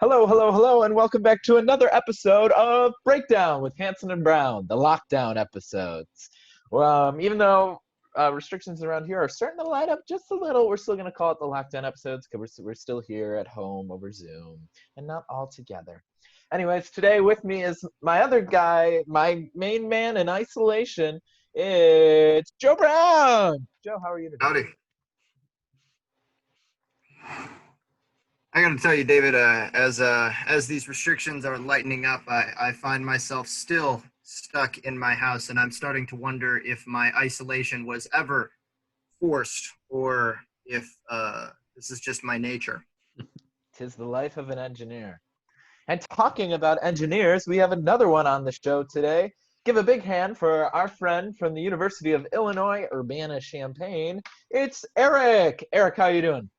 Hello, hello, hello, and welcome back to another episode of Breakdown with Hansen and Brown, the lockdown episodes. Even though restrictions around here are starting to light up just a little, we're still going to call it the lockdown episodes because we're still here at home over Zoom and not all together. Anyways, today with me is my other guy, my main man in isolation. It's Joe Brown. Joe, how are you today? Howdy. I got to tell you, David, as these restrictions are lightening up, I find myself still stuck in my house, and I'm starting to wonder if my isolation was ever forced or if this is just my nature. 'Tis the life of an engineer. And talking about engineers, we have another one on the show today. Give a big hand for our friend from the University of Illinois, Urbana-Champaign. It's Eric. Eric, how you doing?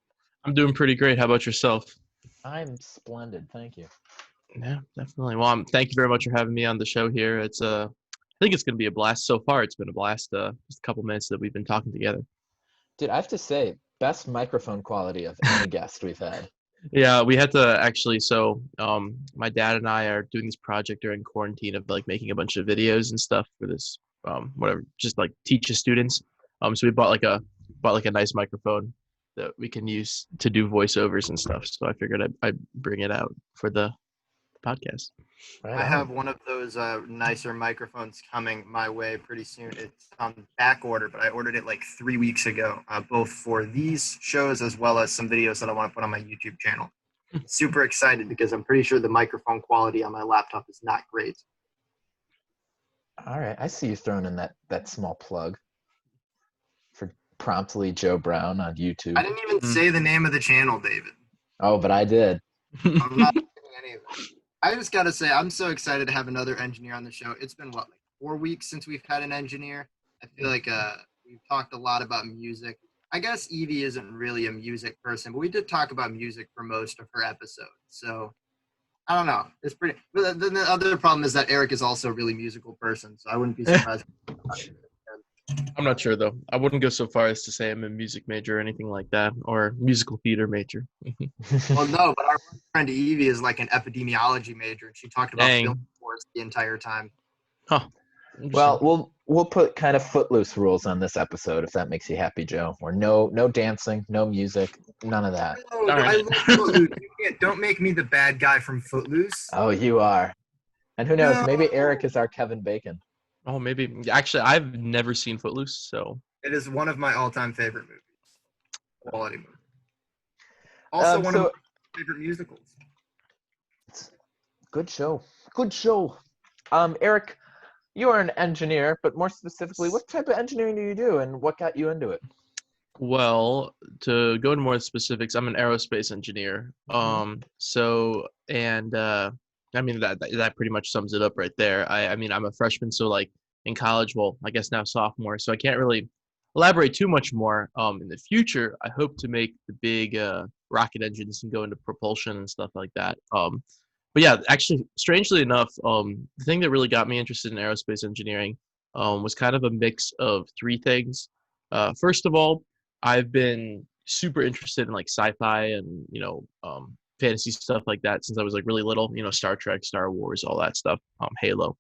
I'm doing pretty great. How about yourself? I'm splendid, thank you. Yeah, definitely. Well, thank you very much for having me on the show here. I think it's going to be a blast. So far, it's been a blast. Just a couple minutes that we've been talking together. Dude, I have to say, best microphone quality of any guest we've had. Yeah, we had to actually. So, my dad and I are doing this project during quarantine of like making a bunch of videos and stuff for this, whatever, just like teach the students. So we bought a nice microphone that we can use to do voiceovers and stuff. So I figured I'd bring it out for the podcast. Right I on. have one of those nicer microphones coming my way pretty soon. It's on back order, but I ordered it like 3 weeks ago, both for these shows as well as some videos that I want to put on my YouTube channel. Super excited because I'm pretty sure the microphone quality on my laptop is not great. All right, I see you throwing in that small plug for Promptly Joe Brown on YouTube. I didn't even say the name of the channel, David. Oh, but I did. I'm not doing any of it. I just got to say, I'm so excited to have another engineer on the show. It's been, like 4 weeks since we've had an engineer? I feel like we've talked a lot about music. I guess Evie isn't really a music person, but we did talk about music for most of her episodes. So, I don't know. It's pretty. But then the other problem is that Eric is also a really musical person, so I wouldn't be surprised. I'm not sure though. I wouldn't go so far as to say I'm a music major or anything like that, or musical theater major. Well, no, but our friend Evie is like an epidemiology major, and she talked about Dang. film scores the entire time. Huh. Well, we'll put kind of footloose rules on this episode if that makes you happy, Joe. Or no dancing, no music, none of that. Oh, All right. I love Footloose. Don't make me the bad guy from Footloose. Oh, you are. And who knows? No. Maybe Eric is our Kevin Bacon. Oh, maybe. Actually, I've never seen Footloose, so. It is one of my all-time favorite movies. Quality movie. Also one of my favorite musicals. Good show. Good show. Eric, you are an engineer, but more specifically, what type of engineering do you do and what got you into it? Well, to go into more specifics, I'm an aerospace engineer. I mean that pretty much sums it up right there. I mean I'm a freshman, so like in college, well, I guess now sophomore, so I can't really elaborate too much more. In the future, I hope to make the big rocket engines and go into propulsion and stuff like that. But yeah, actually, strangely enough, the thing that really got me interested in aerospace engineering was kind of a mix of three things. First of all, I've been super interested in like sci-fi and fantasy stuff like that since I was like really little. Star Trek, Star Wars, all that stuff. Halo.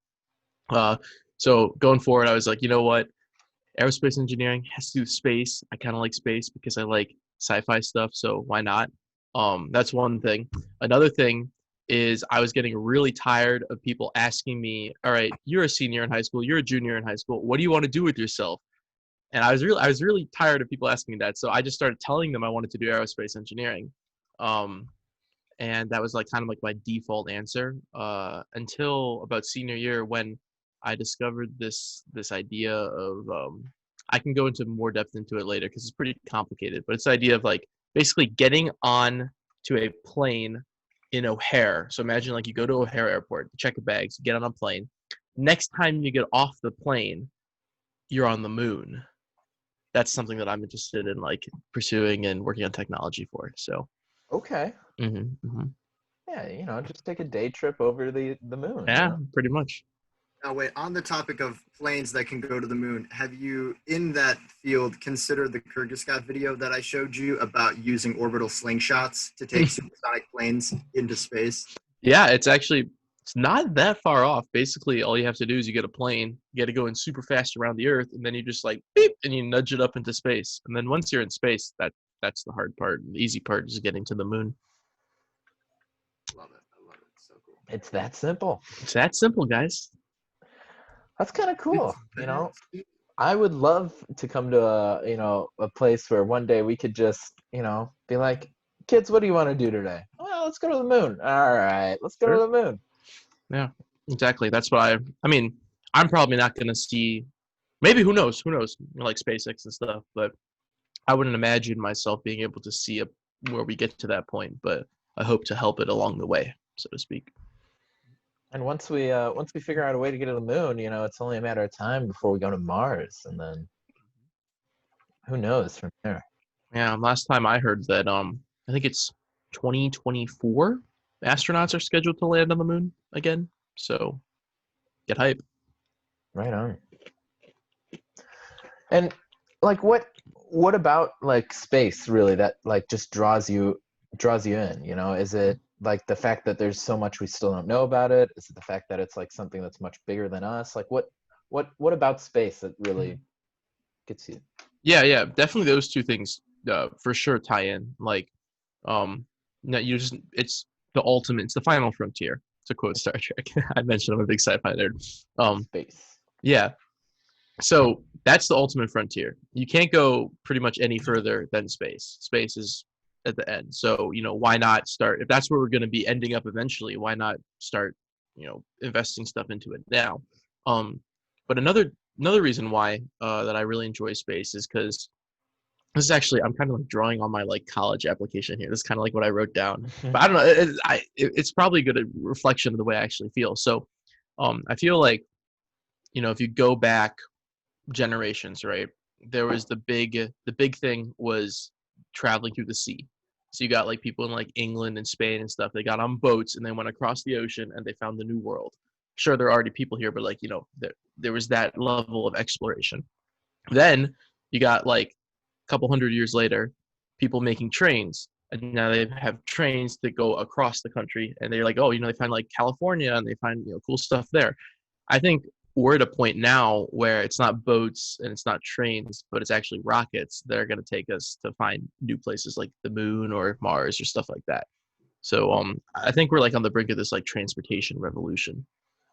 So going forward, I was like, you know what? Aerospace engineering has to do with space. I kind of like space because I like sci-fi stuff. So why not? That's one thing. Another thing is I was getting really tired of people asking me, all right, you're a senior in high school, you're a junior in high school, what do you want to do with yourself? And I was really tired of people asking me that. So I just started telling them I wanted to do aerospace engineering. And that was like kind of like my default answer until about senior year when I discovered this idea of I can go into more depth into it later because it's pretty complicated, but it's the idea of like basically getting on to a plane in O'Hare. So imagine like you go to O'Hare Airport, check your bags, get on a plane. Next time you get off the plane, you're on the moon. That's something that I'm interested in like pursuing and working on technology for. So. Okay. Yeah, just take a day trip over the moon. Yeah, pretty much. Now, wait, on the topic of planes that can go to the moon, have you, in that field, considered the Kyrgyzstan video that I showed you about using orbital slingshots to take supersonic planes into space? Yeah, it's not that far off. Basically, all you have to do is you get a plane, you get to go in super fast around the Earth, and then you just like beep, and you nudge it up into space. And then once you're in space, that's the hard part. The easy part is getting to the moon. Love it. I love it. So cool. It's that simple. It's that simple, guys. That's kind of cool. I would love to come to a place where one day we could just, be like, kids, what do you want to do today? Well, let's go to the moon. All right, let's go to the moon. Yeah, exactly. That's why I'm probably not going to see, maybe who knows, like SpaceX and stuff, but I wouldn't imagine myself being able to see where we get to that point, but I hope to help it along the way, so to speak. And once we figure out a way to get to the moon, it's only a matter of time before we go to Mars, and then who knows from there. Yeah, last time I heard that, I think it's 2024 astronauts are scheduled to land on the moon again. So get hype. Right on. And like what about like space really that like just draws you in, Is it like the fact that there's so much we still don't know about it? Is it the fact that it's like something that's much bigger than us? Like what about space that really gets you? Yeah, definitely those two things for sure tie in. Like it's the ultimate, it's the final frontier, to quote Star Trek. I mentioned I'm a big sci-fi nerd. Space. Yeah. So that's the ultimate frontier. You can't go pretty much any further than space. Space is at the end. So, why not start, if that's where we're going to be ending up eventually, why not start, investing stuff into it now? But another reason why that I really enjoy space is because this is actually, I'm kind of like drawing on my like college application here. This is kind of like what I wrote down. But I don't know, it's probably a good reflection of the way I actually feel. So I feel like, if you go back generations, right, there was the big thing was traveling through the sea. So you got like people in like England and Spain and stuff, they got on boats and they went across the ocean and they found the new world. Sure, there are already people here, but like, there was that level of exploration. Then you got like a couple hundred years later, people making trains, and now they have trains that go across the country, and they're like, oh, they find like California and they find cool stuff there. I think we're at a point now where it's not boats and it's not trains, but it's actually rockets that are going to take us to find new places like the moon or Mars or stuff like that. So I think we're like on the brink of this like transportation revolution.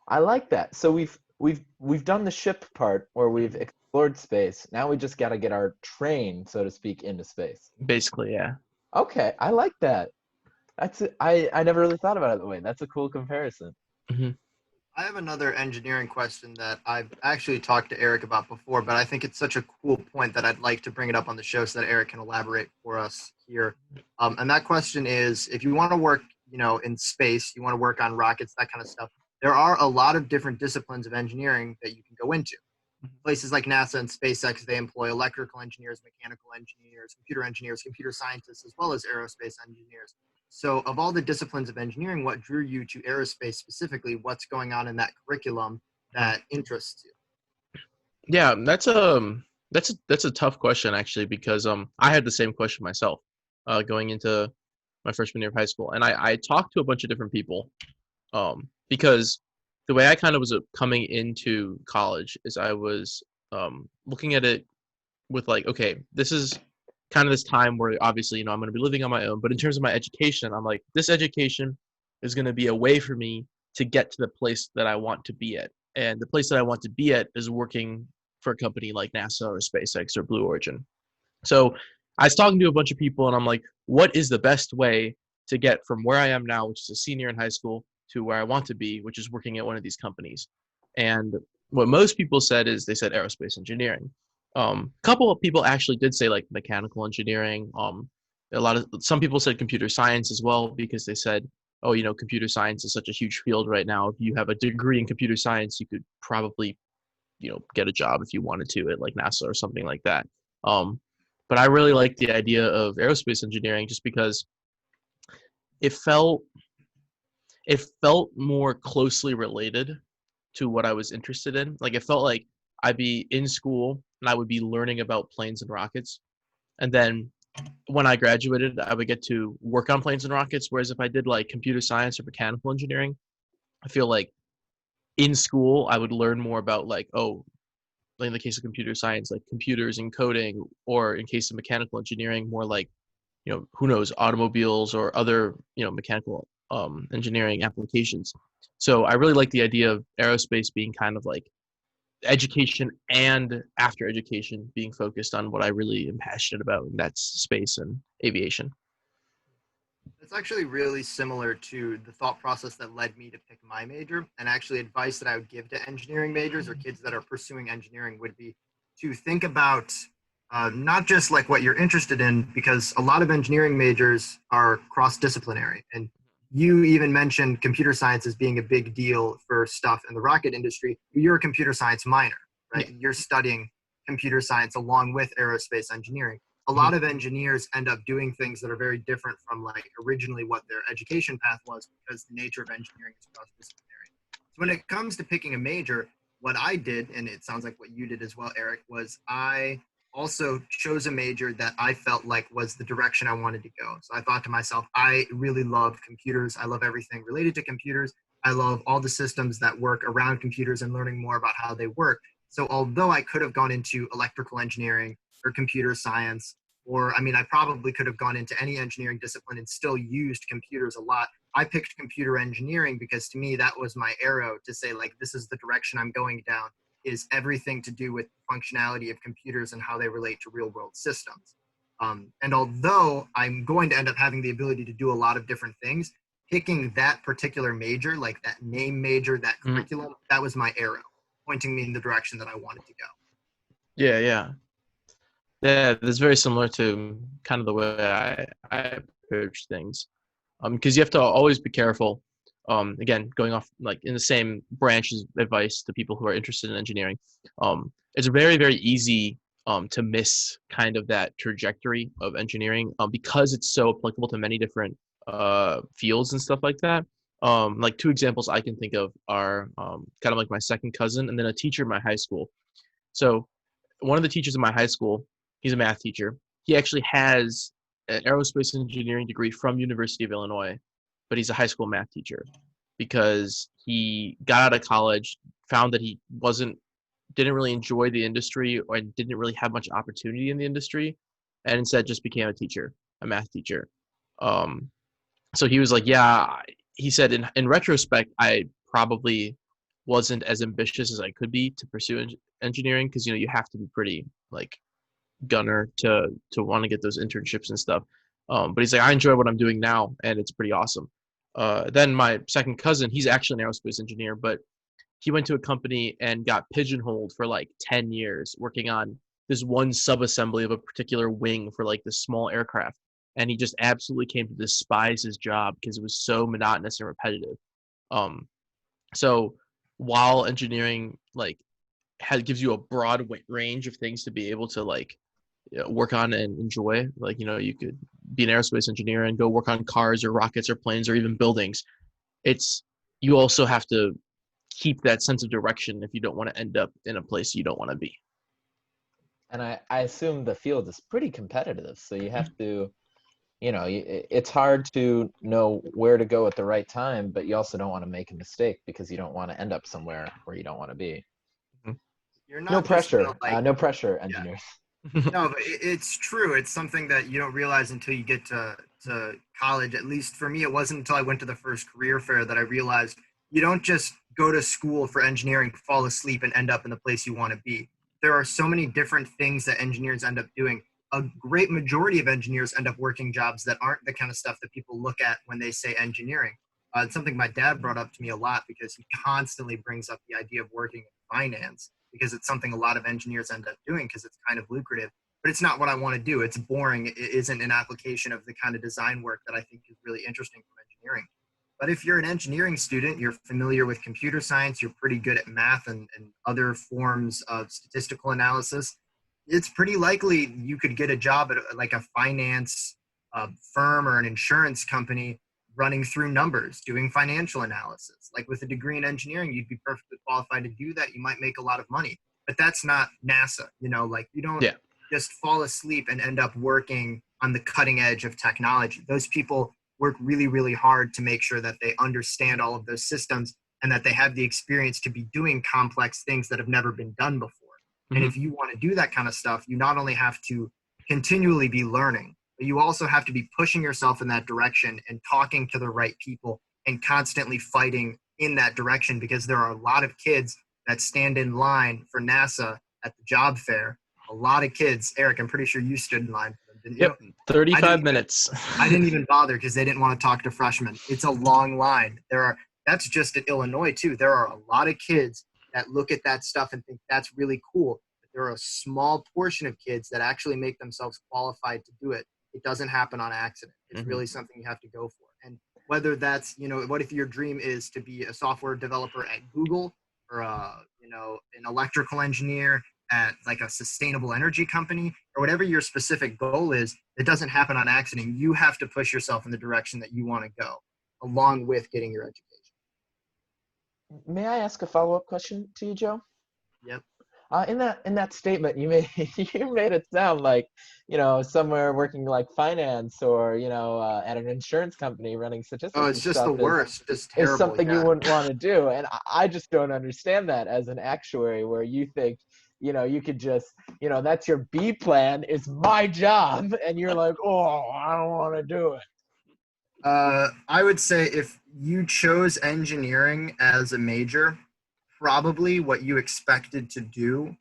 I like that. So we've done the ship part where we've explored space. Now we just got to get our train, so to speak, into space. Basically, yeah. Okay, I like that. I never really thought about it that way. That's a cool comparison. Mm-hmm. I have another engineering question that I've actually talked to Eric about before, but I think it's such a cool point that I'd like to bring it up on the show so that Eric can elaborate for us here. And that question is, if you want to work, in space, you want to work on rockets, that kind of stuff, there are a lot of different disciplines of engineering that you can go into. Places like NASA and SpaceX, they employ electrical engineers, mechanical engineers, computer scientists, as well as aerospace engineers. So of all the disciplines of engineering, what drew you to aerospace specifically? What's going on in that curriculum that interests you? Yeah, that's a tough question actually, because I had the same question myself going into my freshman year of high school, and I talked to a bunch of different people because the way I kind of was coming into college is I was looking at it with like, okay, this is kind of this time where obviously, I'm going to be living on my own. But in terms of my education, I'm like, this education is going to be a way for me to get to the place that I want to be at. And the place that I want to be at is working for a company like NASA or SpaceX or Blue Origin. So I was talking to a bunch of people and I'm like, what is the best way to get from where I am now, which is a senior in high school, to where I want to be, which is working at one of these companies? And what most people said is they said aerospace engineering. A couple of people actually did say like mechanical engineering. Some people said computer science as well, because they said, oh, computer science is such a huge field right now. If you have a degree in computer science, you could probably, get a job if you wanted to at like NASA or something like that. But I really like the idea of aerospace engineering just because it felt more closely related to what I was interested in. Like it felt like I'd be in school and I would be learning about planes and rockets. And then when I graduated, I would get to work on planes and rockets. Whereas if I did like computer science or mechanical engineering, I feel like in school I would learn more about like, oh, like in the case of computer science, like computers and coding, or in case of mechanical engineering, more like, who knows, automobiles or other, mechanical engineering applications. So I really like the idea of aerospace being kind of like education and after education being focused on what I really am passionate about, and that's space and aviation. It's actually really similar to the thought process that led me to pick my major. And actually, advice that I would give to engineering majors or kids that are pursuing engineering would be to think about not just like what you're interested in, because a lot of engineering majors are cross disciplinary. And you even mentioned computer science as being a big deal for stuff in the rocket industry. You're a computer science minor, right? Yeah. You're studying computer science along with aerospace engineering. A Mhm. lot of engineers end up doing things that are very different from like originally what their education path was, because the nature of engineering is cross-disciplinary. So when it comes to picking a major, what I did, and it sounds like what you did as well, Eric, was I also chose a major that I felt like was the direction I wanted to go. So I thought to myself, I really love computers. I love everything related to computers. I love all the systems that work around computers and learning more about how they work. So although I could have gone into electrical engineering or computer science, or I mean, I probably could have gone into any engineering discipline and still used computers a lot. I picked computer engineering because to me, that was my arrow to say, like, this is the direction I'm going down, is everything to do with functionality of computers and how they relate to real world systems. And although I'm going to end up having the ability to do a lot of different things, picking that particular major, like that name major, that Mhm. curriculum, that was my arrow pointing me in the direction that I wanted to go. Yeah, yeah. Yeah, that's very similar to kind of the way I approach things. Because you have to always be careful. Again, going off like in the same branch as advice to people who are interested in engineering. It's very, very easy to miss kind of that trajectory of engineering because it's so applicable to many different fields and stuff like that. Like two examples I can think of are kind of like my second cousin and then a teacher in my high school. So one of the teachers in my high school, he's a math teacher. He actually has an aerospace engineering degree from University of Illinois, but he's a high school math teacher because he got out of college, found that he didn't really enjoy the industry or didn't really have much opportunity in the industry, and instead just became a teacher, a math teacher. Um, so he was like, yeah, he said in retrospect, I probably wasn't as ambitious as I could be to pursue engineering because you have to be pretty like gunner to want to get those internships and stuff. But he's like, I enjoy what I'm doing now, and it's pretty awesome. Then my second cousin, he's actually an aerospace engineer, but he went to a company and got pigeonholed for like 10 years working on this one sub-assembly of a particular wing for like this small aircraft. And he just absolutely came to despise his job because it was so monotonous and repetitive. Um, so while engineering like gives you a broad range of things to be able to like work on and enjoy, like you could be an aerospace engineer and go work on cars or rockets or planes or even buildings. It's you also have to keep that sense of direction if you don't want to end up in a place you don't want to be. And I assume the field is pretty competitive, so you have to, it's hard to know where to go at the right time, but you also don't want to make a mistake because you don't want to end up somewhere where you don't want to be. You're No not just gonna pressure, like, no pressure, yeah. engineers. No, but it's true. It's something that you don't realize until you get to college. At least for me, it wasn't until I went to the first career fair that I realized you don't just go to school for engineering, fall asleep, and end up in the place you want to be. There are so many different things that engineers end up doing. A great majority of engineers end up working jobs that aren't the kind of stuff that people look at when they say engineering. It's something my dad brought up to me a lot because he constantly brings up the idea of working in finance because it's something a lot of engineers end up doing because it's kind of lucrative. But it's not what I want to do. It's boring. It isn't an application of the kind of design work that I think is really interesting from engineering. But if you're an engineering student, you're familiar with computer science, you're pretty good at math and other forms of statistical analysis, it's pretty likely you could get a job at like a finance firm or an insurance company running through numbers, doing financial analysis. Like with a degree in engineering, you'd be perfectly qualified to do that. You might make a lot of money, but that's not NASA. Like you don't Yeah. just fall asleep and end up working on the cutting edge of technology. Those people work really, really hard to make sure that they understand all of those systems and that they have the experience to be doing complex things that have never been done before. And if you want to do that kind of stuff, you not only have to continually be learning, but you also have to be pushing yourself in that direction and talking to the right people and constantly fighting in that direction, because there are a lot of kids that stand in line for NASA at the job fair. A lot of kids. Eric, I'm pretty sure you stood in line for them, didn't Yep. you? 35 minutes. I didn't even bother because they didn't want to talk to freshmen. It's a long line. That's just at Illinois too. There are a lot of kids that look at that stuff and think that's really cool. But there are a small portion of kids that actually make themselves qualified to do it. It doesn't happen on accident. It's really something you have to go for. And whether that's, what if your dream is to be a software developer at Google, or an electrical engineer at like a sustainable energy company, or whatever your specific goal is, it doesn't happen on accident. You have to push yourself in the direction that you want to go, along with getting your education. May I ask a follow-up question to you, Joe? Yep. In that statement, you made you made it sound like, somewhere working like finance, or at an insurance company running Oh, statistics it's and just the stuff worst. Just is terrible. something you Yeah. wouldn't want to do. And I just don't understand that as an actuary, where you think, you could just, that's your B plan, is my job, and you're like, oh, I don't want to do it. I would say if you chose engineering as a major, probably what you expected to do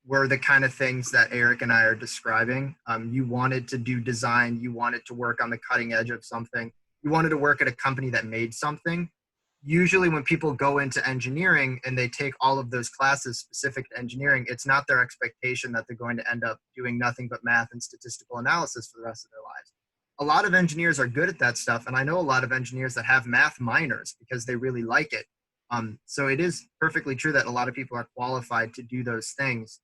were the kind of things that Eric and I are describing. You wanted to do design, you wanted to work on the cutting edge of something, you wanted to work at a company that made something. Usually when people go into engineering and they take all of those classes specific to engineering, it's not their expectation that they're going to end up doing nothing but math and statistical analysis for the rest of their lives. A lot of engineers are good at that stuff, and I know a lot of engineers that have math minors because they really like it. So it is perfectly true that a lot of people are qualified to do those things,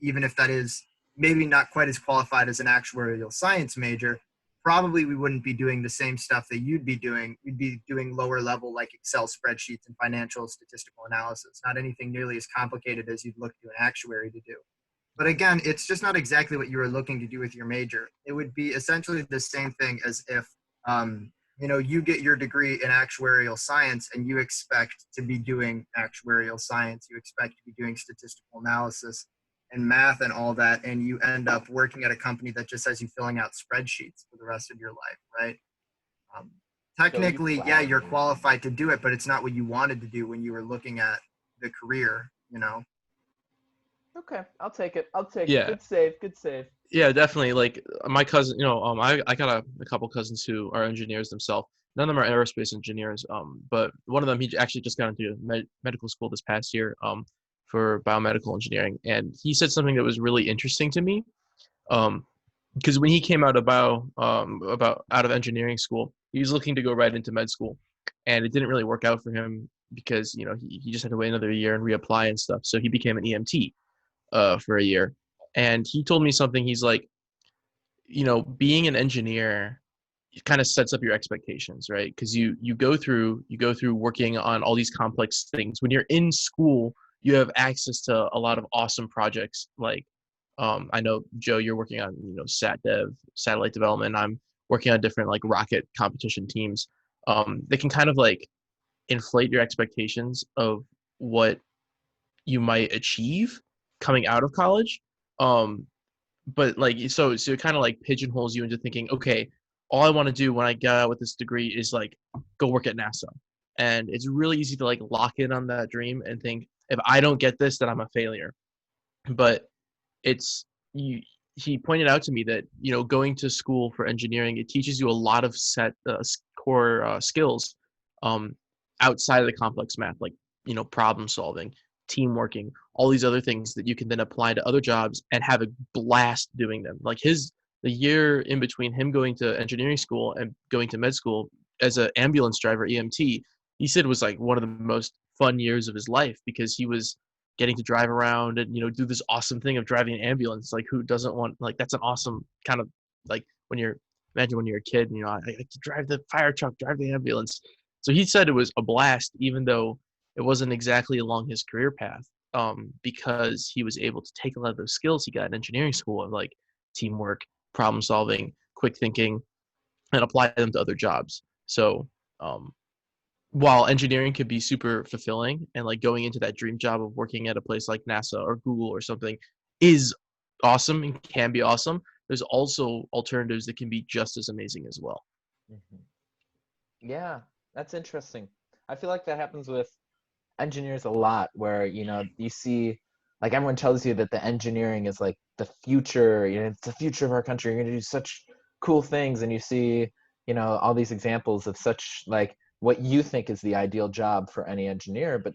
even if that is maybe not quite as qualified as an actuarial science major. Probably we wouldn't be doing the same stuff that you'd be doing. We'd be doing lower level like Excel spreadsheets and financial statistical analysis, not anything nearly as complicated as you'd look to an actuary to do. But again, it's just not exactly what you were looking to do with your major. It would be essentially the same thing as if, you get your degree in actuarial science and you expect to be doing actuarial science. You expect to be doing statistical analysis and math and all that, and you end up working at a company that just has you filling out spreadsheets for the rest of your life, right? Um, Technically, yeah, you're qualified to do it, but it's not what you wanted to do when you were looking at the career. Okay, I'll take it. I'll take it. Yeah. Good save. Good save. Yeah, definitely. Like my cousin, I got a couple cousins who are engineers themselves. None of them are aerospace engineers. But one of them, he actually just got into medical school this past year, for biomedical engineering, and he said something that was really interesting to me. Because when he came out of out of engineering school, he was looking to go right into med school, and it didn't really work out for him because he just had to wait another year and reapply and stuff. So he became an EMT for a year. And he told me something. He's like, being an engineer kind of sets up your expectations, right? Because you go through working on all these complex things. When you're in school, you have access to a lot of awesome projects. Like, I know, Joe, you're working on sat dev, satellite development. I'm working on different like rocket competition teams. They can kind of like inflate your expectations of what you might achieve coming out of college. But like so it kind of like pigeonholes you into thinking, okay, all I want to do when I get out with this degree is like go work at NASA. And it's really easy to like lock in on that dream and think, if I don't get this, then I'm a failure. But it's you he pointed out to me that going to school for engineering, it teaches you a lot of set core skills um outside of the complex math, like problem solving, team working, all these other things that you can then apply to other jobs and have a blast doing them. Like the year in between him going to engineering school and going to med school as an ambulance driver, EMT, he said was like one of the most fun years of his life, because he was getting to drive around and do this awesome thing of driving an ambulance. Like, who doesn't want, like, that's an awesome kind of, like, when you're imagine when you're a kid, I like to drive the fire truck, drive the ambulance. So he said it was a blast, even though it wasn't exactly along his career path, because he was able to take a lot of those skills he got in engineering school of like teamwork, problem solving, quick thinking, and apply them to other jobs. So um, while engineering could be super fulfilling and like going into that dream job of working at a place like NASA or Google or something is awesome and can be awesome, there's also alternatives that can be just as amazing as well. Mhm. Yeah, that's interesting. I feel like that happens with engineers a lot, where you see, like, everyone tells you that the engineering is like the future. It's the future of our country. You're going to do such cool things, and you see all these examples of such, like, what you think is the ideal job for any engineer, but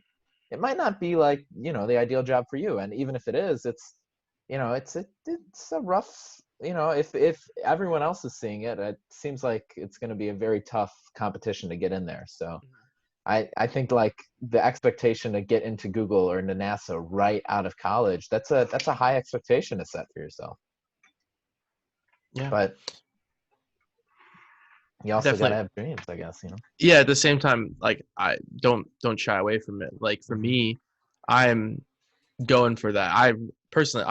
it might not be like the ideal job for you. And even if it is, it's a rough, if everyone else is seeing it, it seems like it's going to be a very tough competition to get in there. So I think, like, the expectation to get into Google or into NASA right out of college, that's a high expectation to set for yourself. Yeah, But you also got to definitely. have dreams, I guess. Yeah, at the same time, like I don't shy away from it. Like for me, I'm going for that. I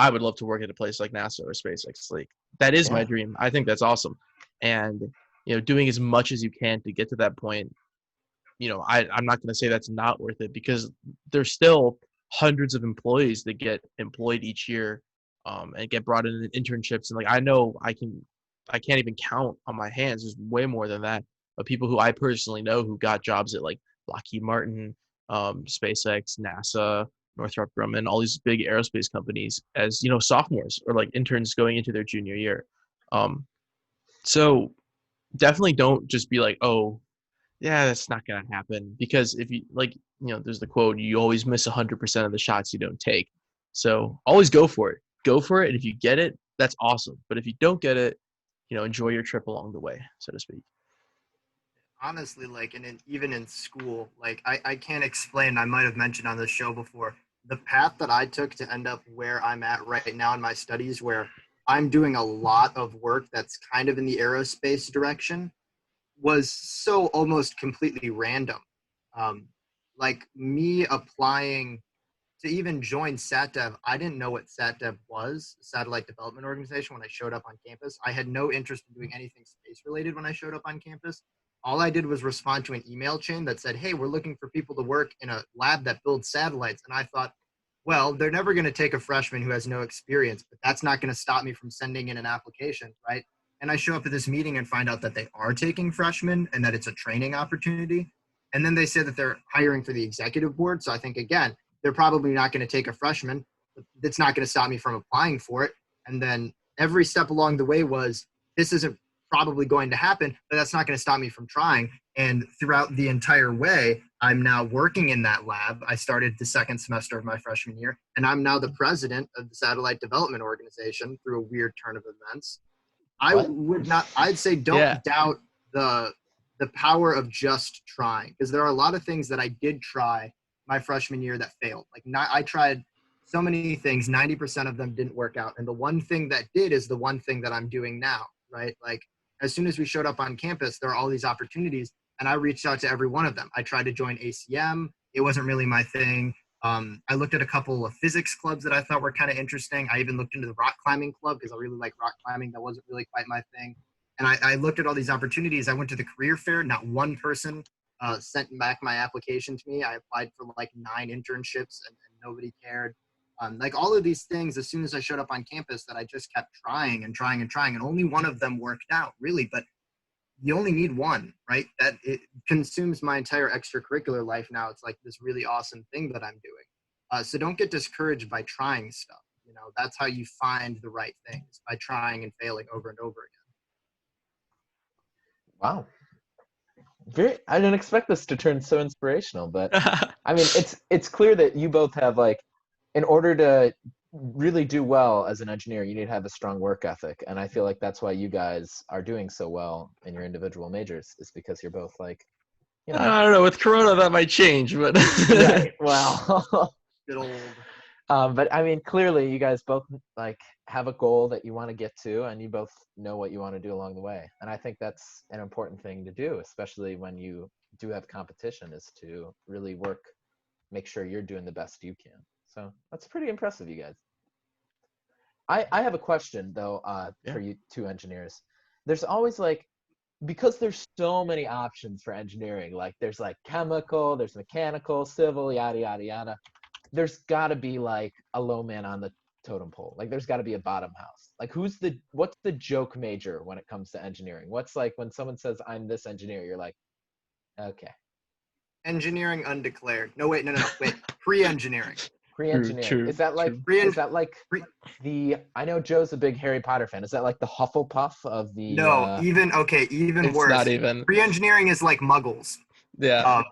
would love to work at a place like NASA or SpaceX. Like that is my Yeah. dream. I think that's awesome. And doing as much as you can to get to that point, I'm not going to say that's not worth it, because there's still hundreds of employees that get employed each year, and get brought in internships. And like I know I can't even count on my hands. There's way more than that of people who I personally know who got jobs at like Lockheed Martin, SpaceX, NASA, Northrop Grumman, all these big aerospace companies as sophomores or like interns going into their junior year. So definitely don't just be like, oh, yeah, that's not gonna happen, because if you like, there's the quote, you always miss 100% of the shots you don't take. So always go for it. Go for it, and if you get it, that's awesome. But if you don't get it, enjoy your trip along the way, so to speak. Honestly, like, even in school, like, I can't explain. I might have mentioned on this show before the path that I took to end up where I'm at right now in my studies, where I'm doing a lot of work that's kind of in the aerospace direction, was so almost completely random. Um, like me applying to even join SatDev, I didn't know what SatDev was, Satellite Development Organization, when I showed up on campus. I had no interest in doing anything space related when I showed up on campus. All I did was respond to an email chain that said, hey, we're looking for people to work in a lab that builds satellites. And I thought, well, they're never going to take a freshman who has no experience, but that's not going to stop me from sending in an application, right? And I show up at this meeting and find out that they are taking freshmen and that it's a training opportunity. And then they say that they're hiring for the executive board. So I think, again, they're probably not going to take a freshman. That's not going to stop me from applying for it. And then every step along the way was, this isn't probably going to happen, but that's not going to stop me from trying. And throughout the entire way, I'm now working in that lab. I started the second semester of my freshman year, and I'm now the president of the Satellite Development Organization through a weird turn of events. What? I'd say don't Yeah. doubt the power of just trying, because there are a lot of things that I did try my freshman year that failed. Like, I tried so many things, 90% of them didn't work out. And the one thing that did is the one thing that I'm doing now, right? Like, as soon as we showed up on campus, there are all these opportunities, and I reached out to every one of them. I tried to join ACM. It wasn't really my thing. I looked at a couple of physics clubs that I thought were kind of interesting. I even looked into the rock climbing club because I really like rock climbing. That wasn't really quite my thing. And I looked at all these opportunities. I went to the career fair. Not one person sent back my application to me. I applied for like 9 internships, and nobody cared. Like, all of these things, as soon as I showed up on campus, that I just kept trying and trying and trying, and only one of them worked out, really. But you only need one, right? That it consumes my entire extracurricular life now. It's like this really awesome thing that I'm doing. So don't get discouraged by trying stuff. That's how you find the right things, by trying and failing over and over Wow. I didn't expect this to turn so inspirational, but I mean, it's clear that you both have, like, in order to really do well as an engineer, you need to have a strong work ethic. And I feel like that's why you guys are doing so well in your individual majors, is because you're both, like, I don't know. With Corona, that might change, but right. Well, again. Good old. But I mean, clearly, you guys both like have a goal that you want to get to, and you both know what you want to do along the way. And I think that's an important thing to do, especially when you do have competition, is to really work, make sure you're doing the best you can. So that's pretty impressive, you guys. I have a question though, Yeah. for you two engineers. There's always like, because there's so many options for engineering, like there's like chemical, there's mechanical, civil, yada yada yada. There's got to be like a low man on the totem pole. Like there's got to be a bottom house. Like what's the joke major when it comes to engineering? What's like when someone says I'm this engineer, you're like, okay, Engineering undeclared. No, wait, no. Wait, pre-engineering. pre-engineering. Is that like Pre- is that like pre- the? I know Joe's a big Harry Potter fan. Is that like the Hufflepuff of the? No, even It's worse. not even. Pre-engineering is like Muggles. Yeah. Uh,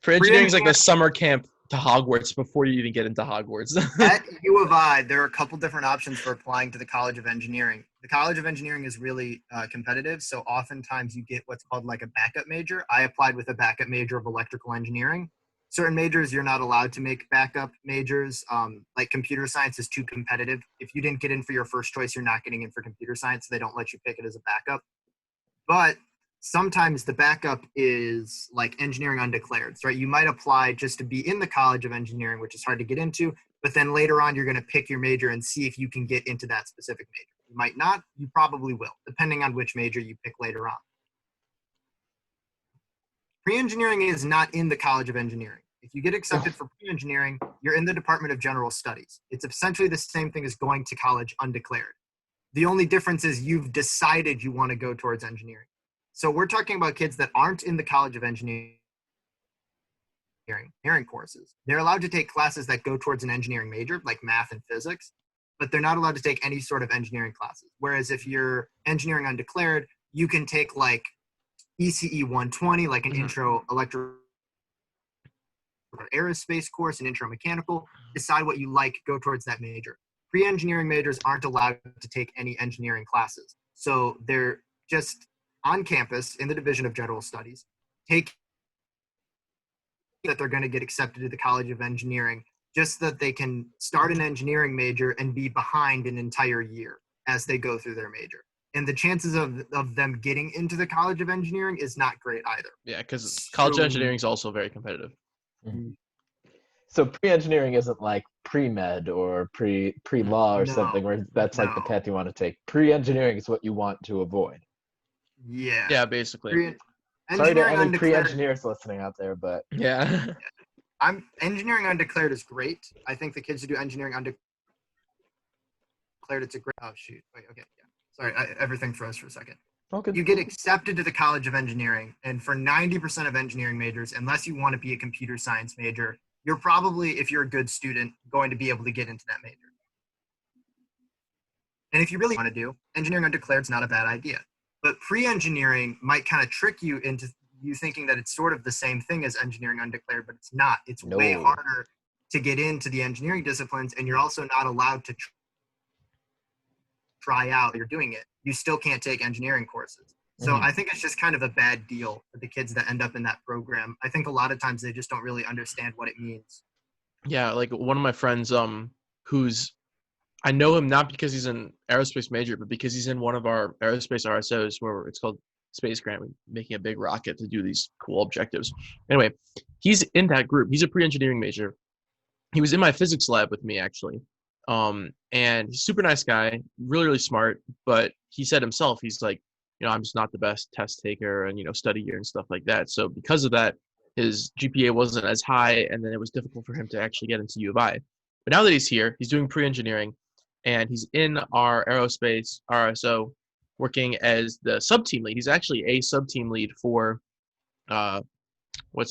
Pre-engineering is like the summer camp to Hogwarts before you even get into Hogwarts. At U of I, there are a couple different options for applying to the College of Engineering. The College of Engineering is really competitive, so oftentimes you get what's called like a backup major. I applied with a backup major of electrical engineering. Certain majors you're not allowed to make backup majors. Like computer science is too competitive. If you didn't get in for your first choice, you're not getting in for computer science. So they don't let you pick it as a backup. But sometimes the backup is like engineering undeclared, right? You might apply just to be in the College of Engineering, which is hard to get into, but then later on you're going to pick your major and see if you can get into that specific major. You might not, you probably will, depending on which major you pick later on. Pre-engineering is not in the College of Engineering. If you get accepted for pre-engineering, you're in the Department of General Studies. It's essentially the same thing as going to college undeclared. The only difference is you've decided you want to go towards engineering. So we're talking about kids that aren't in the College of Engineering courses. They're allowed to take classes that go towards an engineering major, like math and physics, but they're not allowed to take any sort of engineering classes. Whereas if you're engineering undeclared, you can take like ECE 120, like an intro electrical aerospace course, an intro mechanical, decide what you like, go towards that major. Pre-engineering majors aren't allowed to take any engineering classes. So they're just on campus in the Division of General Studies, take that they're going to get accepted to the College of Engineering, just so that they can start an engineering major and be behind an entire year as they go through their major. And the chances of them getting into the College of Engineering is not great either. Yeah, because College of Engineering is also very competitive. Mm-hmm. So pre-engineering isn't like pre-med or pre-law or something where that's like the path you want to take. Pre-engineering is what you want to avoid. Yeah. Yeah, basically. Sorry to any pre-engineers listening out there, but yeah. Engineering undeclared is great. I think the kids who do engineering undeclared, it's a great. Oh shoot! Wait, okay, yeah. Sorry, everything froze for a second. Okay. You get accepted to the College of Engineering, and for 90% of engineering majors, unless you want to be a computer science major, you're probably, if you're a good student, going to be able to get into that major. And if you really want to do, engineering undeclared is not a bad idea. But pre-engineering might kind of trick you into you thinking that it's sort of the same thing as engineering undeclared, but it's not. It's way harder to get into the engineering disciplines, and you're also not allowed to try out. You're doing it. You still can't take engineering courses. So I think it's just kind of a bad deal for the kids that end up in that program. I think a lot of times they just don't really understand what it means. Yeah, like one of my friends, who's, I know him not because he's an aerospace major, but because he's in one of our aerospace RSOs where it's called Space Grant, making a big rocket to do these cool objectives. Anyway, he's in that group. He's a pre-engineering major. He was in my physics lab with me, actually. And he's a super nice guy, really, really smart. But he said himself, he's like, I'm just not the best test taker and, studier and stuff like that. So because of that, his GPA wasn't as high, and then it was difficult for him to actually get into U of I. But now that he's here, he's doing pre-engineering, and he's in our aerospace RSO working as the sub-team lead. He's actually a sub-team lead for,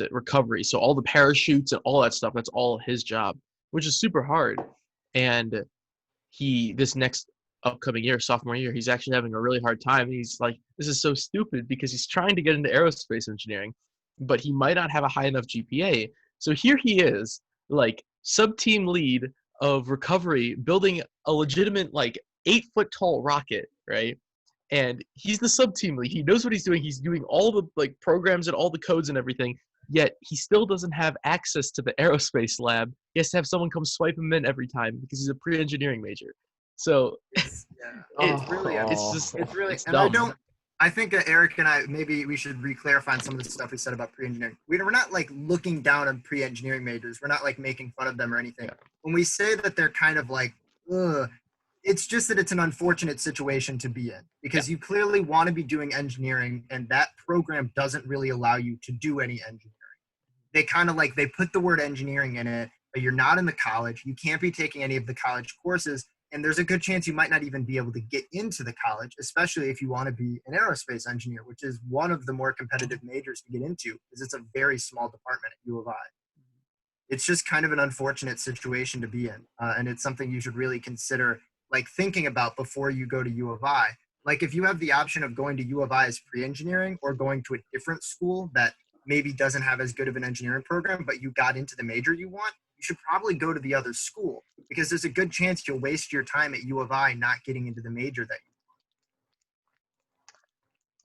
recovery. So all the parachutes and all that stuff, that's all his job, which is super hard. And this next upcoming year, sophomore year, he's actually having a really hard time. He's like, this is so stupid because he's trying to get into aerospace engineering, but he might not have a high enough GPA. So here he is, like sub-team lead of recovery, building a legitimate 8-foot tall rocket, right? And he's the sub-team lead. He knows what he's doing. He's doing all the programs and all the codes and everything, yet he still doesn't have access to the aerospace lab. He has to have someone come swipe him in every time because he's a pre-engineering major. So It's yeah. it, It's really it's just it's really it's and I dumb. don't I think Eric and I maybe we should re-clarify on some of the stuff we said about pre-engineering. We're not like looking down on pre-engineering majors. We're not like making fun of them or anything. Yeah. When we say that they're kind of like, ugh, it's just that it's an unfortunate situation to be in because you clearly want to be doing engineering and that program doesn't really allow you to do any engineering. They kind of like they put the word engineering in it, but you're not in the college. You can't be taking any of the college courses. And there's a good chance you might not even be able to get into the college, especially if you want to be an aerospace engineer, which is one of the more competitive majors to get into because it's a very small department at U of I. It's just kind of an unfortunate situation to be in. And it's something you should really consider like thinking about before you go to U of I. Like if you have the option of going to U of I as pre-engineering or going to a different school that maybe doesn't have as good of an engineering program, but you got into the major you want, you should probably go to the other school because there's a good chance you'll waste your time at U of I not getting into the major that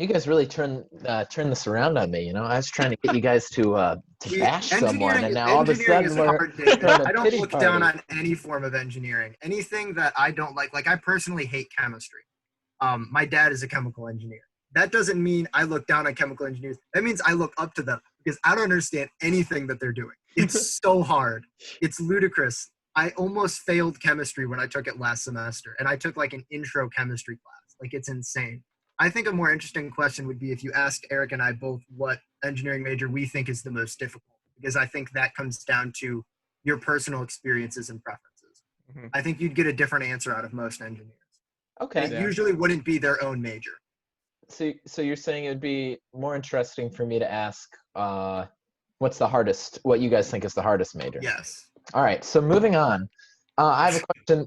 You guys really turn this around on me. I was trying to get you guys to bash someone, and now all of a engineering sudden is we're hard, David. throwing a I don't pity look down party. on any form of engineering. Anything that I don't like I personally hate chemistry. My dad is a chemical engineer. That doesn't mean I look down on chemical engineers. That means I look up to them because I don't understand anything that they're doing. It's so hard. It's ludicrous. I almost failed chemistry when I took it last semester, and I took like an intro chemistry class. Like it's insane. I think a more interesting question would be if you asked Eric and I both what engineering major we think is the most difficult, because I think that comes down to your personal experiences and preferences. Mhm. I think you'd get a different answer out of most engineers. Okay. It usually wouldn't be their own major. So you're saying it would be more interesting for me to ask what's the hardest, what you guys think is the hardest major? Yes. All right. So moving on, I have a question.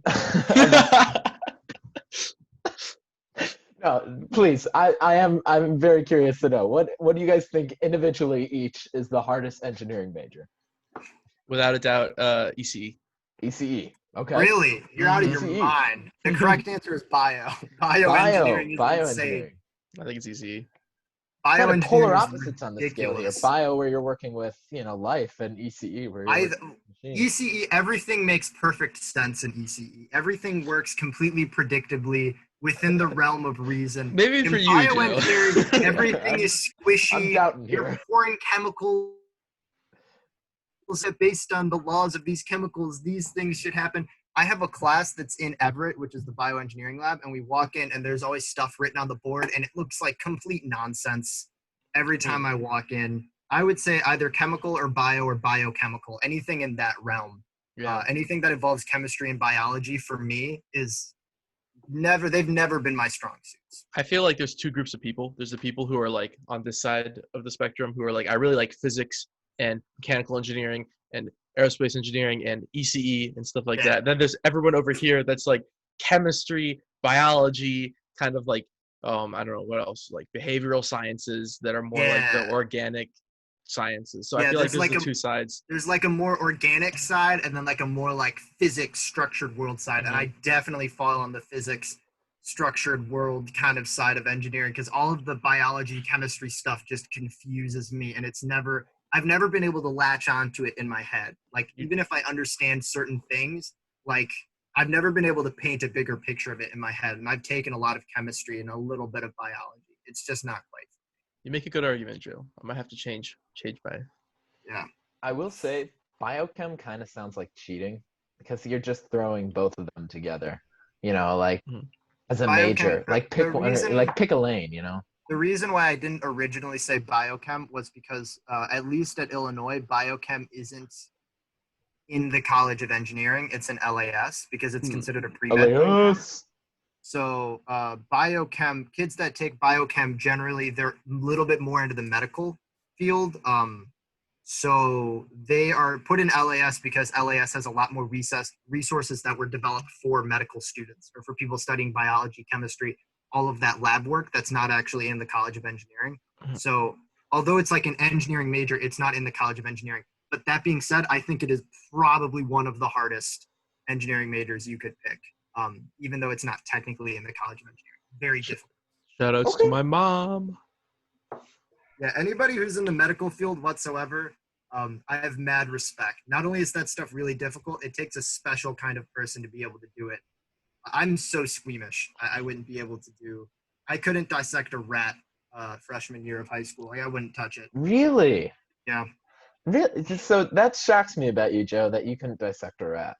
No, please. I'm very curious to know what do you guys think individually each is the hardest engineering major? Without a doubt, ECE. ECE. Okay. Really? You're out of your ECE. mind. The correct answer is bio. Bioengineering is insane. Bioengineering. I think it's ECE. Kind of polar Bioengineering is opposites on the scale here. ridiculous. Bio, where you're working with life, and ECE, where you're working with machines. ECE, everything makes perfect sense in ECE. Everything works completely predictably within the realm of reason. Maybe for in you, Joe. bioengineering, everything is squishy. I'm doubting You're here. pouring chemicals that based on the laws of these chemicals, these things should happen. I have a class that's in Everett, which is the bioengineering lab, and we walk in and there's always stuff written on the board and it looks like complete nonsense every time I walk in. I would say either chemical or biochemical, anything in that realm. Yeah. Anything that involves chemistry and biology for me is they've never been my strong suits. I feel like there's two groups of people. There's the people who are like on this side of the spectrum who are like, I really like physics and mechanical engineering and aerospace engineering and ECE and stuff like that. Then there's everyone over here that's like chemistry, biology, kind of like I don't know what else, like behavioral sciences that are more like the organic sciences. So I feel like there's the two sides. There's like a more organic side and then like a more like physics structured world side. And I definitely fall on the physics structured world kind of side of engineering because all of the biology, chemistry stuff just confuses me. And I've never been able to latch onto it in my head. Like even if I understand certain things, like I've never been able to paint a bigger picture of it in my head. And I've taken a lot of chemistry and a little bit of biology. It's just not quite. You make a good argument, Joe. I might have to change my. Yeah. I will say biochem kind of sounds like cheating because you're just throwing both of them together. Like as a major, like pick one, like pick a lane. The reason why I didn't originally say biochem was because at least at Illinois, biochem isn't in the College of Engineering. It's an LAS because it's considered a pre-med program. So biochem, kids that take biochem generally, they're a little bit more into the medical field. So they are put in LAS because LAS has a lot more resources that were developed for medical students or for people studying biology, chemistry, all of that lab work that's not actually in the College of Engineering. So although it's like an engineering major, it's not in the College of Engineering. But that being said, I think it is probably one of the hardest engineering majors you could pick, even though it's not technically in the College of Engineering. Very difficult. Shout outs to my mom. Yeah, anybody who's in the medical field whatsoever, I have mad respect. Not only is that stuff really difficult, it takes a special kind of person to be able to do it. I'm so squeamish. I wouldn't be able to do. I couldn't dissect a rat freshman year of high school. Like, I wouldn't touch it. Really? Yeah. Really? So that shocks me about you, Joe, that you couldn't dissect a rat.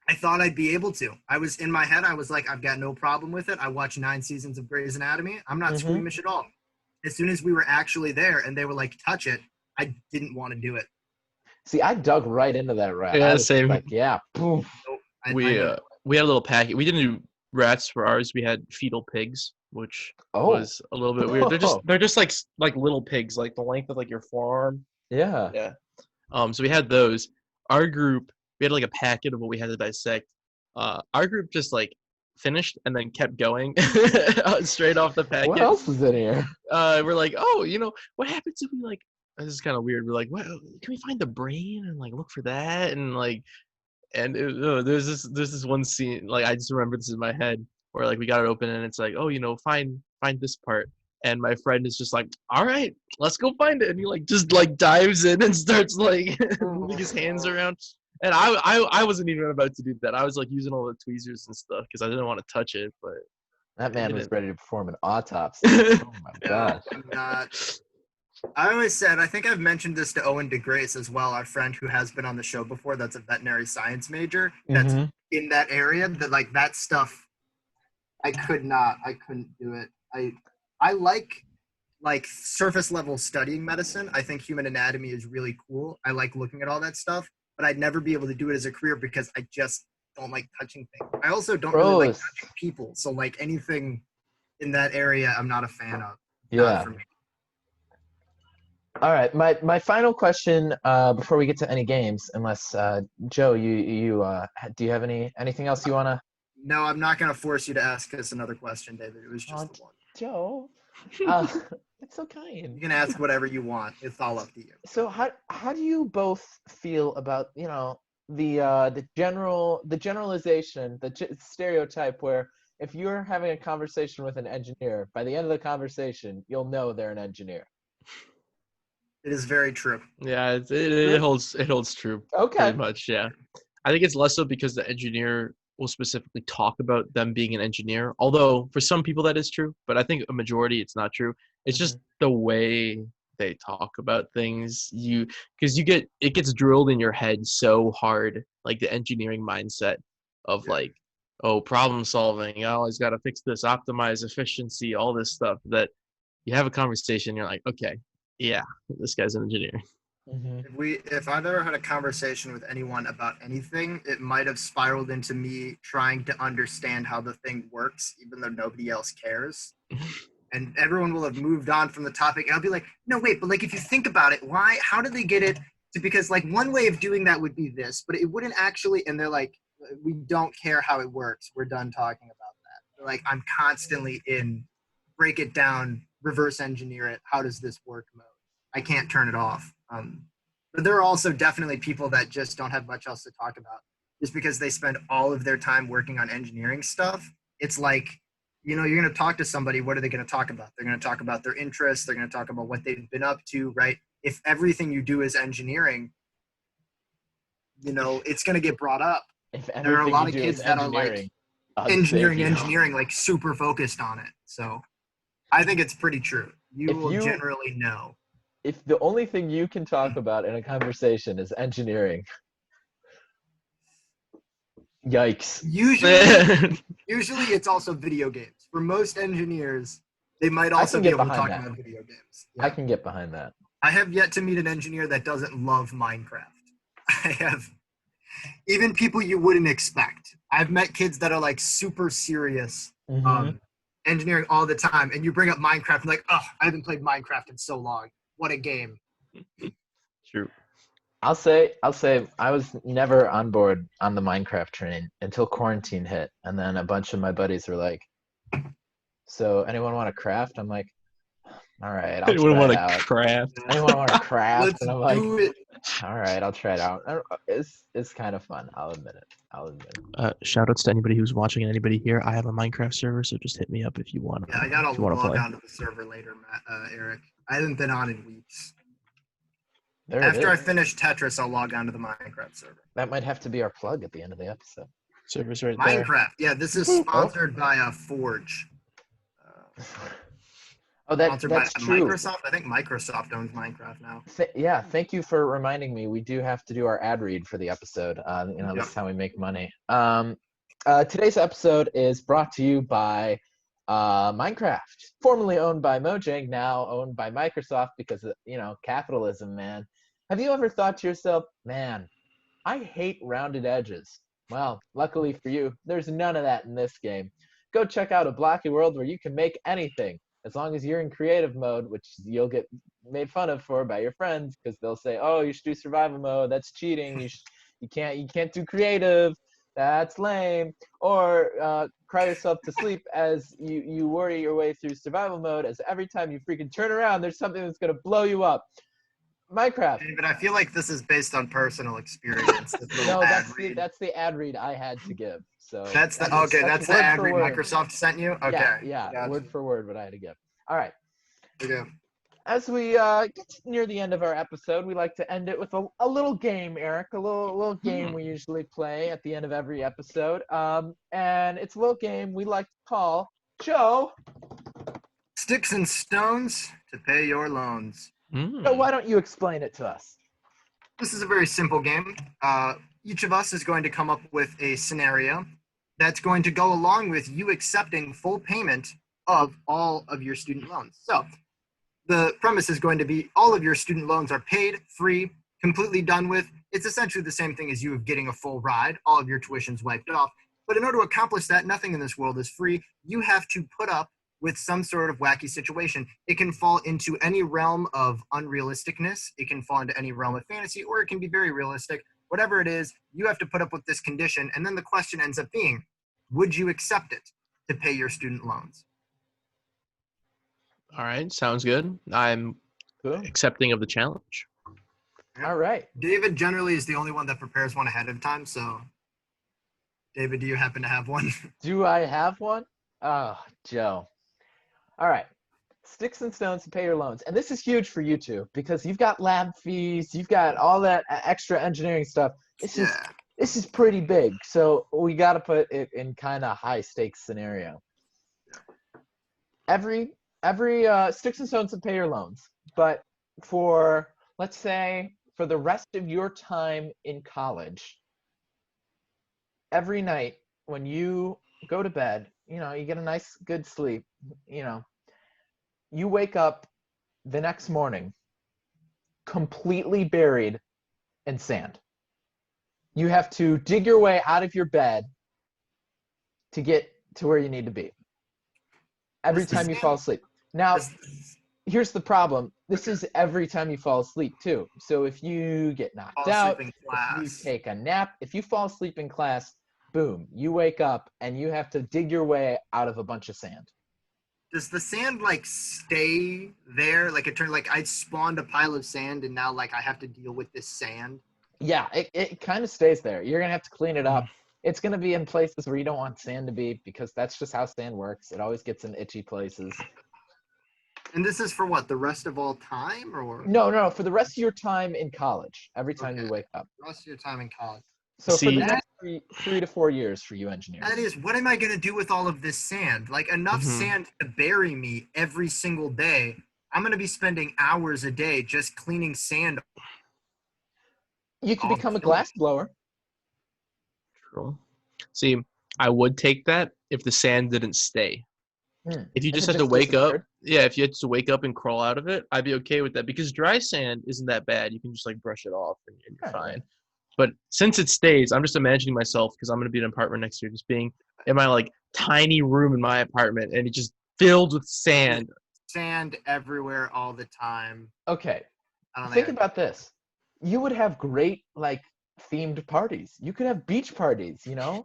I thought I'd be able to. I was in my head. I was like, I've got no problem with it. I watched 9 seasons of Grey's Anatomy. I'm not squeamish at all. As soon as we were actually there and they were like, touch it, I didn't want to do it. See, I dug right into that rat. Yeah, I was same. like, yeah, boom. Nope. We had a little packet. We didn't do rats for ours. We had fetal pigs, which was a little bit weird. They're just like little pigs, like the length of like your forearm. Yeah. Yeah. So we had those. Our group, we had like a packet of what we had to dissect. Our group just like finished and then kept going straight off the packet. What else is in here? We're like, oh, what happens if we like? This is kind of weird. We're like, what? Can we find the brain and like look for that and like, and there's this one scene, like I just remember this in my head where like we got it open and it's like, oh, find this part. And my friend is just like, all right, let's go find it. And he like just like dives in and starts like moving his hands around. And I wasn't even about to do that. I was like using all the tweezers and stuff because I didn't want to touch it. But that man was ready to perform an autopsy. Oh my gosh. I'm not. I always said, I think I've mentioned this to Owen DeGrace as well, our friend who has been on the show before, that's a veterinary science major, that's in that area, that like that stuff, I couldn't do it. I like surface level studying medicine. I think human anatomy is really cool. I like looking at all that stuff, but I'd never be able to do it as a career because I just don't like touching things. I also don't really like touching people. So like anything in that area, I'm not a fan of. Yeah. All right. My final question before we get to any games, unless Joe, you do you have anything else you wanna? No, I'm not gonna force you to ask us another question, David. It was just the one. Joe, it's so kind. You can ask whatever you want. It's all up to you. So how do you both feel about the generalization, the stereotype where if you're having a conversation with an engineer, by the end of the conversation, you'll know they're an engineer. It is very true. Yeah, it holds true. Okay. Pretty much, yeah. I think it's less so because the engineer will specifically talk about them being an engineer. Although for some people that is true, but I think a majority it's not true. It's just the way they talk about things. Because it gets drilled in your head so hard, like the engineering mindset of like, oh, problem solving. You always got to fix this, optimize efficiency, all this stuff. That you have a conversation, you're like, okay. Yeah, this guy's an engineer. If I've ever had a conversation with anyone about anything, it might have spiraled into me trying to understand how the thing works, even though nobody else cares. And everyone will have moved on from the topic. And I'll be like, no, wait, but like if you think about it, how did they get it to, because like one way of doing that would be this, but it wouldn't actually, and they're like, we don't care how it works. We're done talking about that. They're like, I'm constantly in, break it down, reverse engineer it. How does this work mode? I can't turn it off. But there are also definitely people that just don't have much else to talk about just because they spend all of their time working on engineering stuff. It's like, you're going to talk to somebody. What are they going to talk about? They're going to talk about their interests. They're going to talk about what they've been up to, right? If everything you do is engineering, it's going to get brought up. There are a lot of kids that are like engineering, like super focused on it. So I think it's pretty true. You will generally know. If the only thing you can talk about in a conversation is engineering, yikes. Usually it's also video games. For most engineers, they might also be able to talk about video games. Yeah. I can get behind that. I have yet to meet an engineer that doesn't love Minecraft. I have even people you wouldn't expect. I've met kids that are like super serious engineering all the time, and you bring up Minecraft and like, oh, I haven't played Minecraft in so long. What a game. True. I'll say I was never on board on the Minecraft train until quarantine hit. And then a bunch of my buddies were like, so anyone want to craft? I'm like, all right, I'll anyone want to craft? Anyone want to craft? Let's and I'm like, do it. All right, I'll try it out. It's kind of fun. I'll admit it. Shout outs to anybody who's watching and anybody here. I have a Minecraft server, so just hit me up if you want. Yeah, I gotta log onto the server later, Eric. I haven't been on in weeks. There After it I is. finish Tetris, I'll log on to the Minecraft server. That might have to be our plug at the end of the episode. Server's right there. Minecraft. Yeah, this is Oh. sponsored by Forge. Oh, Sponsored by that's true. Microsoft. I think Microsoft owns Minecraft now. Yeah, thank you for reminding me. We do have to do our ad read for the episode. Yep. This is how we make money. Today's episode is brought to you by Minecraft, formerly owned by Mojang, now owned by Microsoft because capitalism, man. Have you ever thought to yourself, man, I hate rounded edges? Well, luckily for you, there's none of that in this game. Go check out a blocky world where you can make anything, as long as you're in creative mode, which you'll get made fun of for by your friends because they'll say, "Oh, you should do survival mode. That's cheating. You can't do creative. That's lame." Or cry yourself to sleep as you worry your way through survival mode, as every time you freaking turn around, there's something that's gonna blow you up. Minecraft. David, I feel like this is based on personal experience. No, that's the ad read I had to give. So that's the ad read Microsoft sent you. Okay. Yeah, Gotcha. word for word what I had to give. All right. Okay. As we get near the end of our episode, we like to end it with a little game, Eric. A little game we usually play at the end of every episode. And it's a little game we like to call Joe. Sticks and stones to pay your loans. So why don't you explain it to us? This is a very simple game. Each of us is going to come up with a scenario that's going to go along with you accepting full payment of all of your student loans. So the premise is going to be all of your student loans are paid, free, completely done with. It's essentially the same thing as you getting a full ride, all of your tuition's wiped off. But in order to accomplish that, nothing in this world is free. You have to put up with some sort of wacky situation. It can fall into any realm of unrealisticness. It can fall into any realm of fantasy, or it can be very realistic. Whatever it is, you have to put up with this condition. And then the question ends up being, would you accept it to pay your student loans? All right, sounds good. I'm accepting of the challenge. All right. David generally is the only one that prepares one ahead of time. So, David, do you happen to have one? Do I have one? Oh, Joe. All right. Sticks and stones to pay your loans. And this is huge for you two because you've got lab fees, you've got all that extra engineering stuff. This is pretty big. So we got to put it in kind of high stakes scenario. Every sticks and stones to pay your loans. But let's say for the rest of your time in college, every night when you go to bed, you get a nice good sleep, you wake up the next morning completely buried in sand. You have to dig your way out of your bed to get to where you need to be every time you fall asleep. Now, here's the problem. This is every time you fall asleep too. So if you get knocked out, if you take a nap, if you fall asleep in class, boom, you wake up and you have to dig your way out of a bunch of sand. Does the sand stay there? I spawned a pile of sand and now I have to deal with this sand? Yeah, it kind of stays there. You're gonna have to clean it up. It's gonna be in places where you don't want sand to be because that's just how sand works. It always gets in itchy places. And this is for what? The rest of all time, or? No, for the rest of your time in college. Every time you wake up. The rest of your time in college. So for the next 3 to 4 years for you engineers. That is, what am I going to do with all of this sand? Enough sand to bury me every single day. I'm going to be spending hours a day just cleaning sand. You can become a glass blower. True. See, I would take that if the sand didn't stay. If you just had to wake up, if you had to wake up and crawl out of it, I'd be okay with that because dry sand isn't that bad. You can just brush it off and you're fine. But since it stays, I'm just imagining myself, because I'm going to be in an apartment next year, just being in my tiny room in my apartment and it's just filled with sand. Sand everywhere all the time. Okay. Think about this. You would have great themed parties. You could have beach parties, Yeah,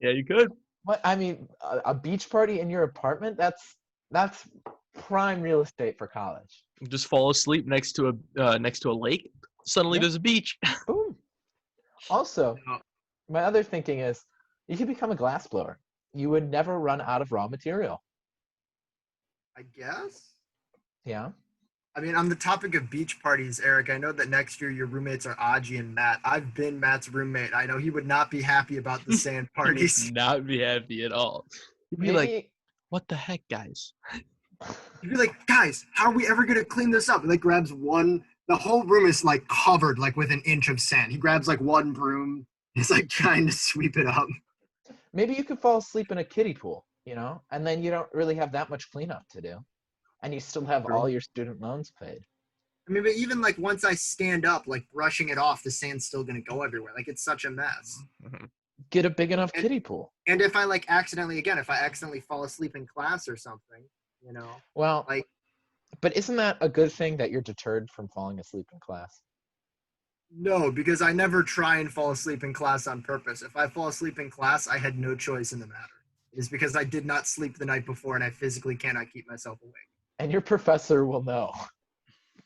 you could. What I mean, a beach party in your apartment, that's prime real estate for college. Just fall asleep next to a lake. Suddenly there's a beach. Boom. Also, my other thinking is you could become a glass blower. You would never run out of raw material. I guess. Yeah. I mean, on the topic of beach parties, Eric, I know that next year your roommates are Aji and Matt. I've been Matt's roommate. I know he would not be happy about the sand He would parties. not be happy at all. He'd be like, Maybe. "What the heck, guys?" He'd be like, guys, how are we ever going to clean this up? And like grabs one, the whole room is like covered like with an inch of sand. He grabs like one broom. He's like trying to sweep it up. Maybe you could fall asleep in a kiddie pool, and then you don't really have that much cleanup to do, and you still have all your student loans paid. I mean, but even like once I stand up, like brushing it off, the sand's still going to go everywhere. Like it's such a mess. Mm-hmm. Get a big enough kiddie pool. And if I if I accidentally fall asleep in class or something, Well, like, but isn't that a good thing that you're deterred from falling asleep in class? no, because I never try and fall asleep in class on purpose. If I fall asleep in class, I had no choice in the matter. It is because I did not sleep the night before and I physically cannot keep myself awake. And your professor will know.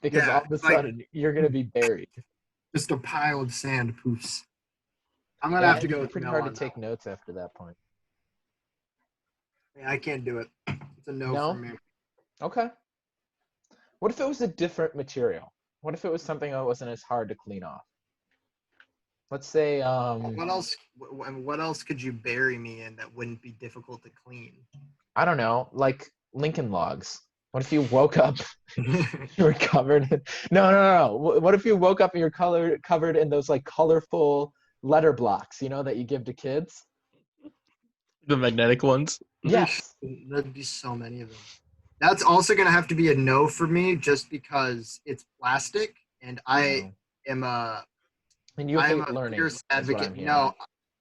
Because Yeah, all of a sudden, you're going to be buried. Just a pile of sand poofs. I'm going to Yeah, have to go it's with pretty no hard to on take that. notes after that point. Yeah, I can't do it. It's a no No? for me. Okay. What if it was a different material? What if it was something that wasn't as hard to clean off? Let's say, What else? What else could you bury me in that wouldn't be difficult to clean? I don't know, like Lincoln Logs. What if you woke up, you were covered in, no. What if you woke up and you're covered in those like colorful letter blocks, that you give to kids? The magnetic ones. Yes. There'd be so many of them. That's also going to have to be a no for me just because it's plastic and I am a And you I'm hate a learning, fierce is what advocate. I'm hearing. No,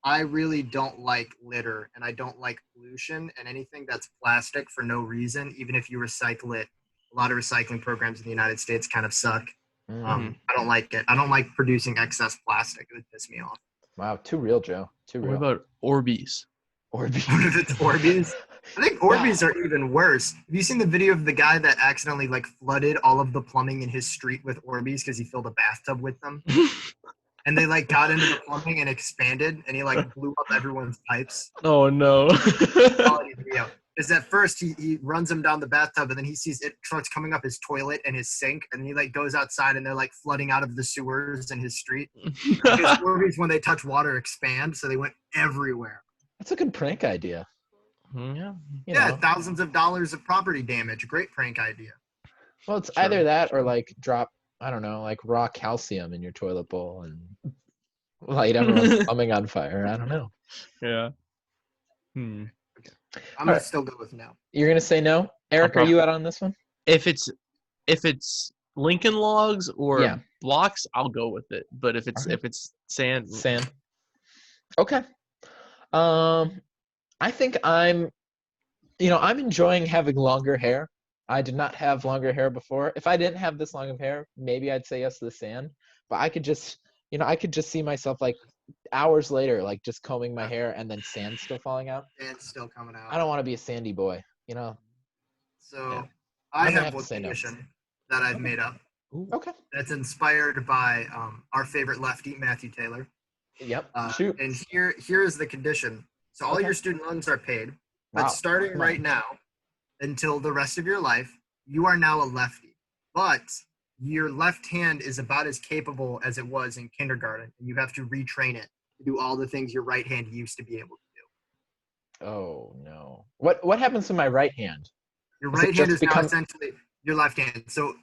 I really don't like litter and I don't like pollution and anything that's plastic for no reason, even if you recycle it. A lot of recycling programs in the United States kind of suck. Mm. I don't like it. I don't like producing excess plastic. It would piss me off. Wow, too real, Joe. Too What real. about Orbeez? Orbeez. What if it's Orbeez? I think Orbeez are even worse. Have you seen the video of the guy that accidentally like flooded all of the plumbing in his street with Orbeez because he filled a bathtub with them? And they like got into the plumbing and expanded and he like blew up everyone's pipes. Oh no. Quality video. Is at first he runs them down the bathtub and then he sees it starts coming up his toilet and his sink and he like goes outside and they're like flooding out of the sewers in his street. Because Orbeez, when they touch water, expand, so they went everywhere. That's a good prank idea. Yeah. Yeah, thousands of dollars of property damage. Great prank idea. Well, it's either that or like drop, I don't know, like raw calcium in your toilet bowl and light everyone's plumbing on fire. I don't know. Yeah. I'm gonna still go with no. You're gonna say no, Eric? Are you out on this one? If it's Lincoln Logs or blocks, I'll go with it. But if it's sand. Okay. I think I'm enjoying having longer hair. I did not have longer hair before. If I didn't have this long of hair, maybe I'd say yes to the sand. But I could just see myself like hours later, like just combing my hair and then sand still falling out. Sand's still coming out. I don't want to be a sandy boy, So I I'm gonna have have to say no. location that I've made up. Okay. That's inspired by our favorite lefty, Matthew Taylor. Yep. Shoot. And here is the condition. So all your student loans are paid, but starting right now until the rest of your life, you are now a lefty. But your left hand is about as capable as it was in kindergarten, and you have to retrain it to do all the things your right hand used to be able to do. Oh no. What happens to my right hand? Your right hand is now essentially your left hand. So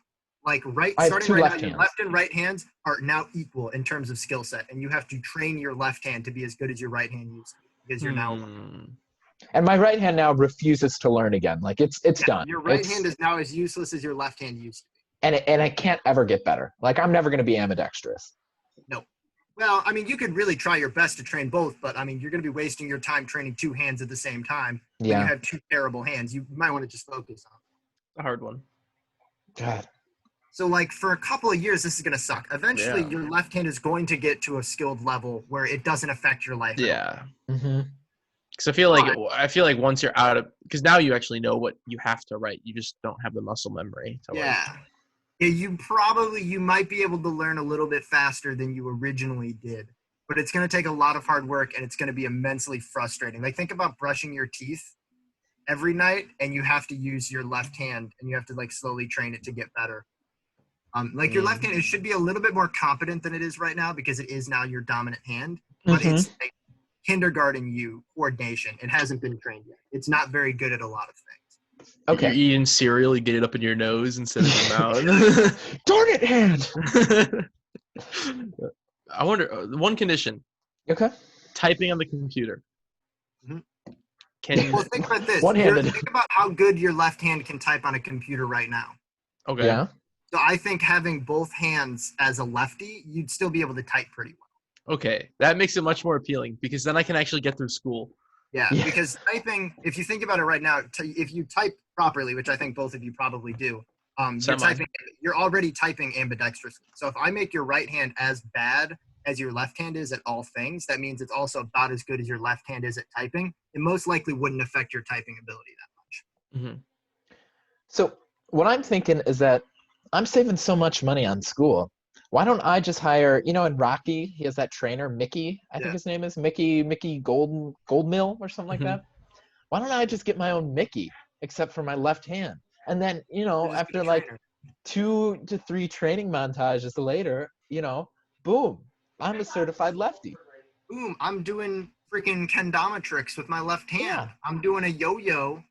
like starting right now, your left and right hands are now equal in terms of skill set, and you have to train your left hand to be as good as your right hand used to be because you're now. And my right hand now refuses to learn again. Like it's done. Your right hand is now as useless as your left hand used to be. And it can't ever get better. Like I'm never going to be ambidextrous. No. Well, I mean, you could really try your best to train both, but I mean, you're going to be wasting your time training two hands at the same time. When you have two terrible hands. You might want to just focus on a hard one. God. So like for a couple of years, this is going to suck. Eventually, your left hand is going to get to a skilled level where it doesn't affect your life. Yeah. Mm-hmm. Because I feel like once you're out of, because now you actually know what you have to write. You just don't have the muscle memory to you might be able to learn a little bit faster than you originally did, but it's going to take a lot of hard work and it's going to be immensely frustrating. Like think about brushing your teeth every night, and you have to use your left hand, and you have to like slowly train it to get better. Like your left hand, it should be a little bit more competent than it is right now because it is now your dominant hand, but it's like kindergarten you coordination. It hasn't been trained yet. It's not very good at a lot of things. Okay. You're eating cereal, you get it up in your nose instead of your mouth. Darn it, hand! I wonder, one condition. Okay. Typing on the computer. Well, think about this. One-handed. Think about how good your left hand can type on a computer right now. Okay. Yeah. So I think having both hands as a lefty, you'd still be able to type pretty well. Okay. That makes it much more appealing because then I can actually get through school. Yeah, because typing, if you think about it right now, if you type properly, which I think both of you probably do, you're already typing ambidextrously. So if I make your right hand as bad as your left hand is at all things, that means it's also about as good as your left hand is at typing. It most likely wouldn't affect your typing ability that much. So what I'm thinking is that I'm saving so much money on school. Why don't I just hire, in Rocky, he has that trainer, Mickey, I think his name is, Mickey Goldmill or something like that. Why don't I just get my own Mickey, except for my left hand? And then, after like 2 to 3 training montages later, boom, I'm a certified lefty. Boom, I'm doing freaking kendama tricks with my left hand. Yeah. I'm doing a yo-yo.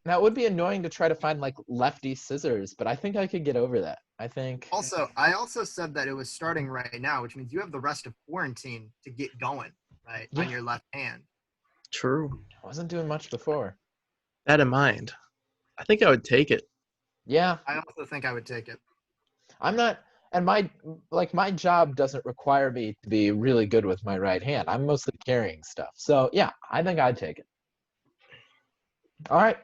Now, it would be annoying to try to find like lefty scissors, but I think I could get over that. I also said that it was starting right now, which means you have the rest of quarantine to get going, right, on your left hand. True. I wasn't doing much before. That in mind, I think I would take it. Yeah. I also think I would take it. I'm not, and my job doesn't require me to be really good with my right hand. I'm mostly carrying stuff. So yeah, I think I'd take it. All right.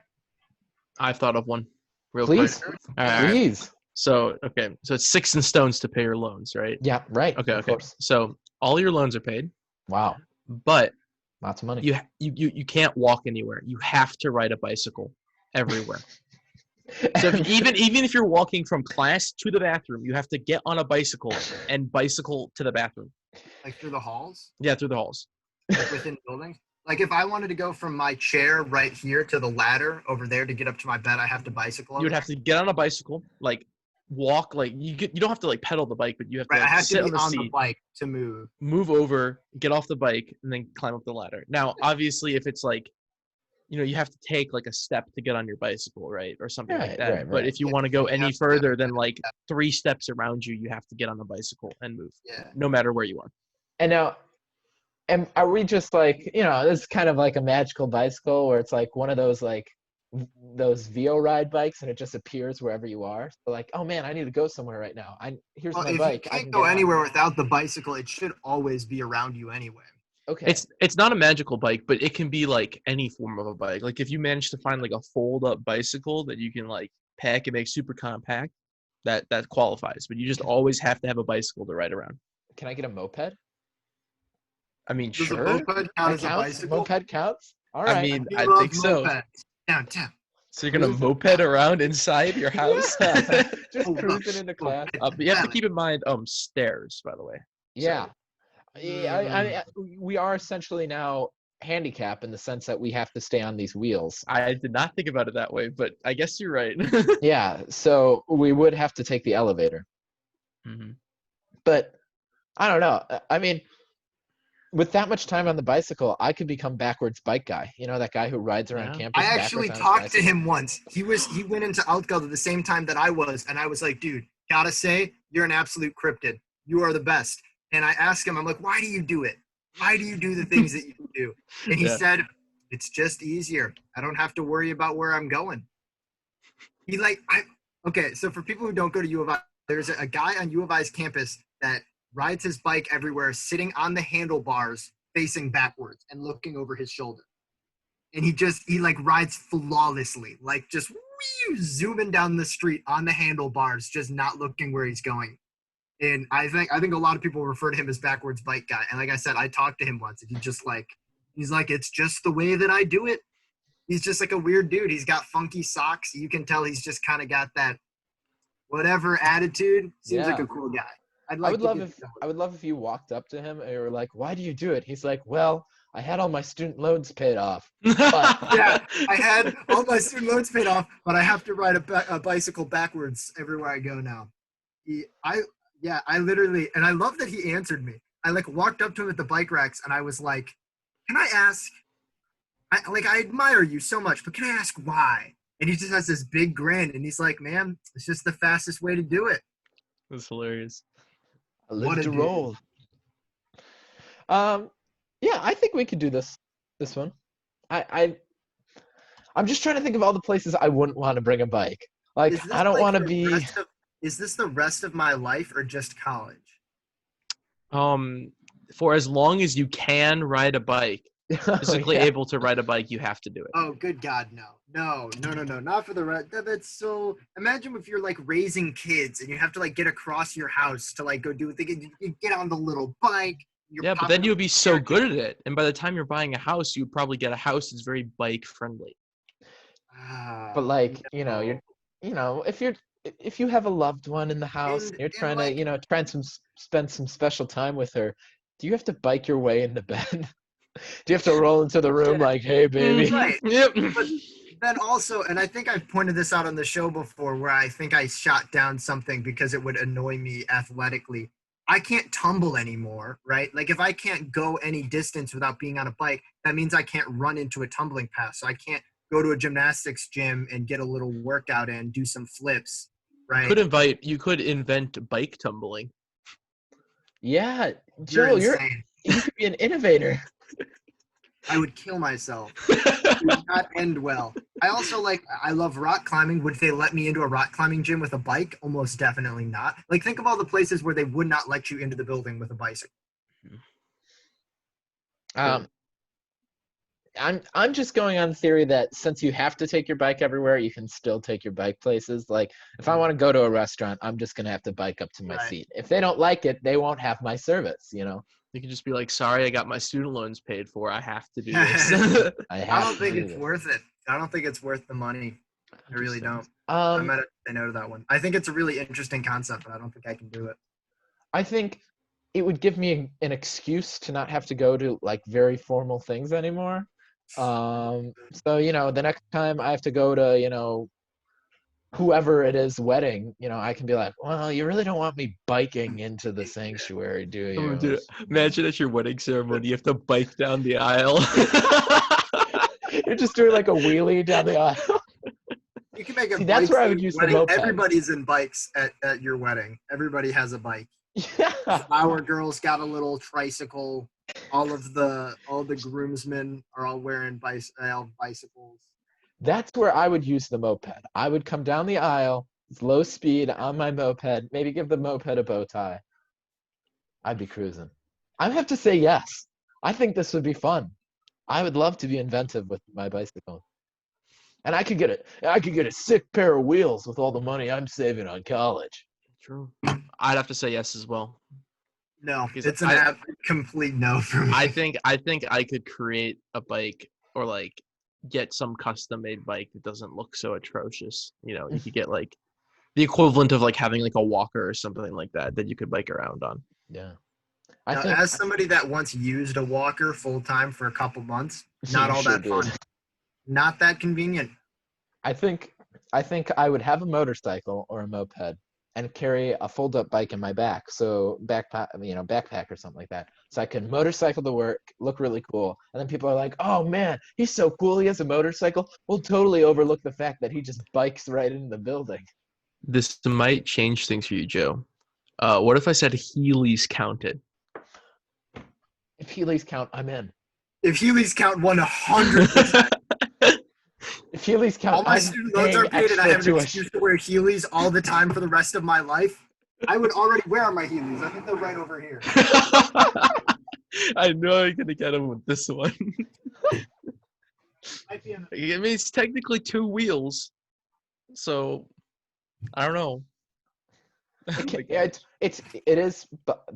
I've thought of one. Please. Quick. Please. So it's 6 in stones to pay your loans, right? Yeah, right. Okay. Of course. So all your loans are paid. Wow. But lots of money. You can't walk anywhere. You have to ride a bicycle everywhere. So even if you're walking from class to the bathroom, you have to get on a bicycle and bicycle to the bathroom. Like through the halls? Yeah, through the halls. Like within buildings? Like if I wanted to go from my chair right here to the ladder over there to get up to my bed, I have to bicycle over. You would have to get on a bicycle, like walk, like you don't have to like pedal the bike, but you have to I have sit to be on the bike to move over, get off the bike, and then climb up the ladder. Now, obviously, if it's like, you have to take like a step to get on your bicycle, right, or something like that. Right. But if you want to go any further than like 3 steps around you, you have to get on the bicycle and move. Yeah. No matter where you are. And now, and are we just like, this is kind of like a magical bicycle where it's like one of those like those VO ride bikes and it just appears wherever you are. So like, oh man, I need to go somewhere right now. Here's my bike. If you can't go anywhere without the bicycle, it should always be around you anyway. Okay. It's not a magical bike, but it can be like any form of a bike. Like if you manage to find like a fold up bicycle that you can like pack and make super compact, that qualifies. But you just always have to have a bicycle to ride around. Can I get a moped? I mean, Does sure. a moped count as a bicycle? Moped counts? All right. I mean, I think so. Downtown. So you're going to moped around inside your house? Yeah. Just cruising into class. But you have to keep in mind stairs, by the way. Yeah. We are essentially now handicapped in the sense that we have to stay on these wheels. I did not think about it that way, but I guess you're right. Yeah, so we would have to take the elevator. Mm-hmm. But I don't know. I mean, with that much time on the bicycle, I could become backwards bike guy. That guy who rides around campus. I actually talked to him once. He went into Outgeld at the same time that I was, and I was like, dude, gotta say, you're an absolute cryptid. You are the best. And I asked him, I'm like, why do you do it? Why do you do the things that you do? And he said, it's just easier. I don't have to worry about where I'm going. Okay, so for people who don't go to U of I, there's a guy on U of I's campus that rides his bike everywhere, sitting on the handlebars, facing backwards and looking over his shoulder. And he rides flawlessly, like just zooming down the street on the handlebars, just not looking where he's going. And I think a lot of people refer to him as backwards bike guy. And like I said, I talked to him once, and he's like, it's just the way that I do it. He's just like a weird dude. He's got funky socks. You can tell he's just kind of got that whatever attitude. Seems like a cool guy. I would love if you walked up to him and you were like, why do you do it? He's like, well, I had all my student loans paid off. Yeah, I had all my student loans paid off, but I have to ride a bicycle backwards everywhere I go now. I literally, and I love that he answered me. I like walked up to him at the bike racks, and I was like, "Can I ask? I admire you so much, but can I ask why?" And he just has this big grin, and he's like, "Man, it's just the fastest way to do it." That's hilarious. I What live a to dude. roll. Yeah, I think we could do this one. I'm just trying to think of all the places I wouldn't want to bring a bike. Like, Is this I don't like want to the be. rest of? Is this the rest of my life or just college? For as long as you can ride a bike, physically Yeah. able to ride a bike, you have to do it. Oh, good God, no, not for the rest. That's so. Imagine if you're like raising kids and you have to like get across your house to like go do it. You get on the little bike. You're Yeah, but popping then you up would be the so good staircase. at it, and by the time you're buying a house, you'd probably get a house that's very bike friendly. But like, No. if you have a loved one in the house and you're And trying to, like, spend some special time with her, do you have to bike your way into bed? Do you have to roll into the room yeah, like, "Hey, baby"? Mhm. right. Yep. But then also, and I think I've pointed this out on the show before, where I think I shot down something because it would annoy me athletically. I can't tumble anymore, right? Like if I can't go any distance without being on a bike, that means I can't run into a tumbling path. So I can't go to a gymnastics gym and get a little workout in, do some flips, right? You could invent bike tumbling. Yeah, You're Joe, insane. you could be an innovator. I would kill myself. It would not end well. I also I love rock climbing. Would they let me into a rock climbing gym with a bike? Almost definitely not. Like think of all the places where they would not let you into the building with a bicycle. Um, I'm just going on the theory that since you have to take your bike everywhere, you can still take your bike places. Like if I want to go to a restaurant, I'm just gonna have to bike up to my Right. seat. If they don't like it, they won't have my service. You can just be like, "Sorry, I got my student loans paid for. I have to do I this." I don't have to think do it's this. worth it. I don't think it's worth the money. I really don't. I Um, might have to say no to that one. I think it's a really interesting concept, but I don't think I can do it. I think it would give me an excuse to not have to go to like very formal things anymore. So the next time I have to go to whoever it is wedding, I can be like, well, you really don't want me biking into the sanctuary, do Oh, you? dude, imagine at your wedding ceremony, you have to bike down the aisle. You're just doing like a wheelie down the aisle. You can make a See, that's where I would bike-themed use the wedding. moped. Everybody's in bikes at your wedding. Everybody has a bike. Yeah. Our girls got a little tricycle. All the groomsmen are all wearing bicycles. That's where I would use the moped. I would come down the aisle, low speed on my moped, maybe give the moped a bow tie. I'd be cruising. I have to say yes. I think this would be fun. I would love to be inventive with my bicycle. And I could get a sick pair of wheels with all the money I'm saving on college. True. I'd have to say yes as well. No, Because it's an complete no for me. I think I could create a bike or like get some custom made bike that doesn't look so atrocious. You could get like the equivalent of like having like a walker or something like that you could bike around on. Yeah. Now, as somebody that once used a walker full time for a couple months, not You all sure that fun. did. Not that convenient. I think I would have a motorcycle or a moped and carry a fold-up bike in my back, so backpack or something like that, so I can motorcycle to work, look really cool, and then people are like, "Oh man, he's so cool. He has a motorcycle." We'll totally overlook the fact that he just bikes right into the building. This might change things for you, Joe. What if I said Heelys counted? If Heelys count, I'm in. If Heelys count 100%, If Heelys count, all my I'm student loans paying are paid and I extra have an excuse to wear Heelys all the time for the rest of my life, I would already wear my Heelys. I think they're right over here. I know I'm gonna get him with this one. Might be in the- I mean, it's technically two wheels, so I don't know. It is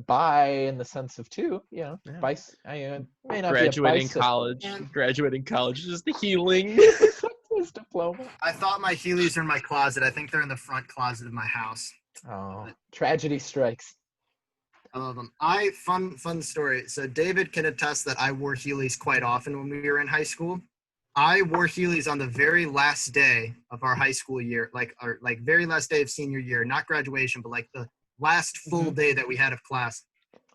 bi in the sense of two, Yeah. Bice. May not Graduating be a college, just the healing. his diploma. I thought my Heelys are in my closet. I think they're in the front closet of my house. Oh, tragedy strikes. I love them. Fun story. So David can attest that I wore Heelys quite often when we were in high school. I wore Heelys on the very last day of our high school year, like very last day of senior year, not graduation, but like the last full day that we had of class.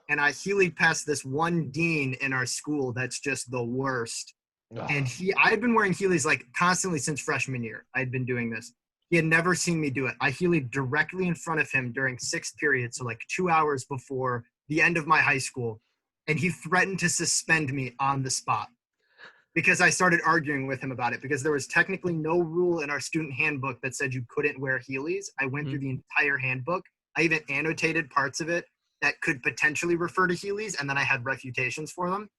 And I Heeled past this one dean in our school that's just the worst. And I had been wearing Heelys like constantly since freshman year. I had been doing this. He had never seen me do it. I Heeled directly in front of him during sixth period, so like 2 hours before the end of my high school. And he threatened to suspend me on the spot because I started arguing with him about it, because there was technically no rule in our student handbook that said you couldn't wear Heelys. I went through the entire handbook. I even annotated parts of it that could potentially refer to Heelys, and then I had refutations for them.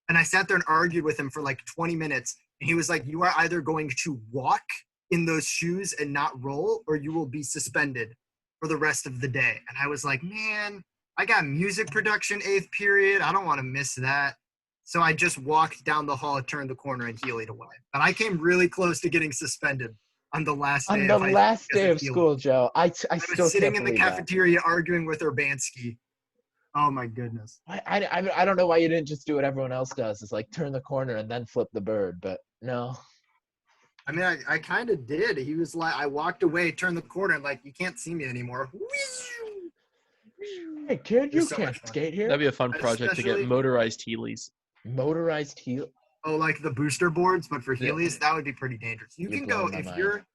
And I sat there and argued with him for like 20 minutes. And he was like, you are either going to walk in those shoes and not roll, or you will be suspended for the rest of the day. And I was like, man, I got music production 8th period. I don't want to miss that. So I just walked down the hall, turned the corner, and Heeled away. But I came really close to getting suspended on the last day of high school. On the last day of Heeled. school, Joe. I I still was sitting can't in the believe that. cafeteria arguing with Urbanski. Oh my goodness. I don't know why you didn't just do what everyone else does. It's like turn the corner and then flip the bird, but no. I mean, I kind of did. He was like, I walked away, turned the corner, and like, you can't see me anymore. Hey kid, you so can't much fun. skate here. That'd be a fun project to get Especially- motorized Heelys. Motorized heel. Oh, like the booster boards, but for Yeah. Heelys, that would be pretty dangerous. You You're can go blowing my if mind. you're.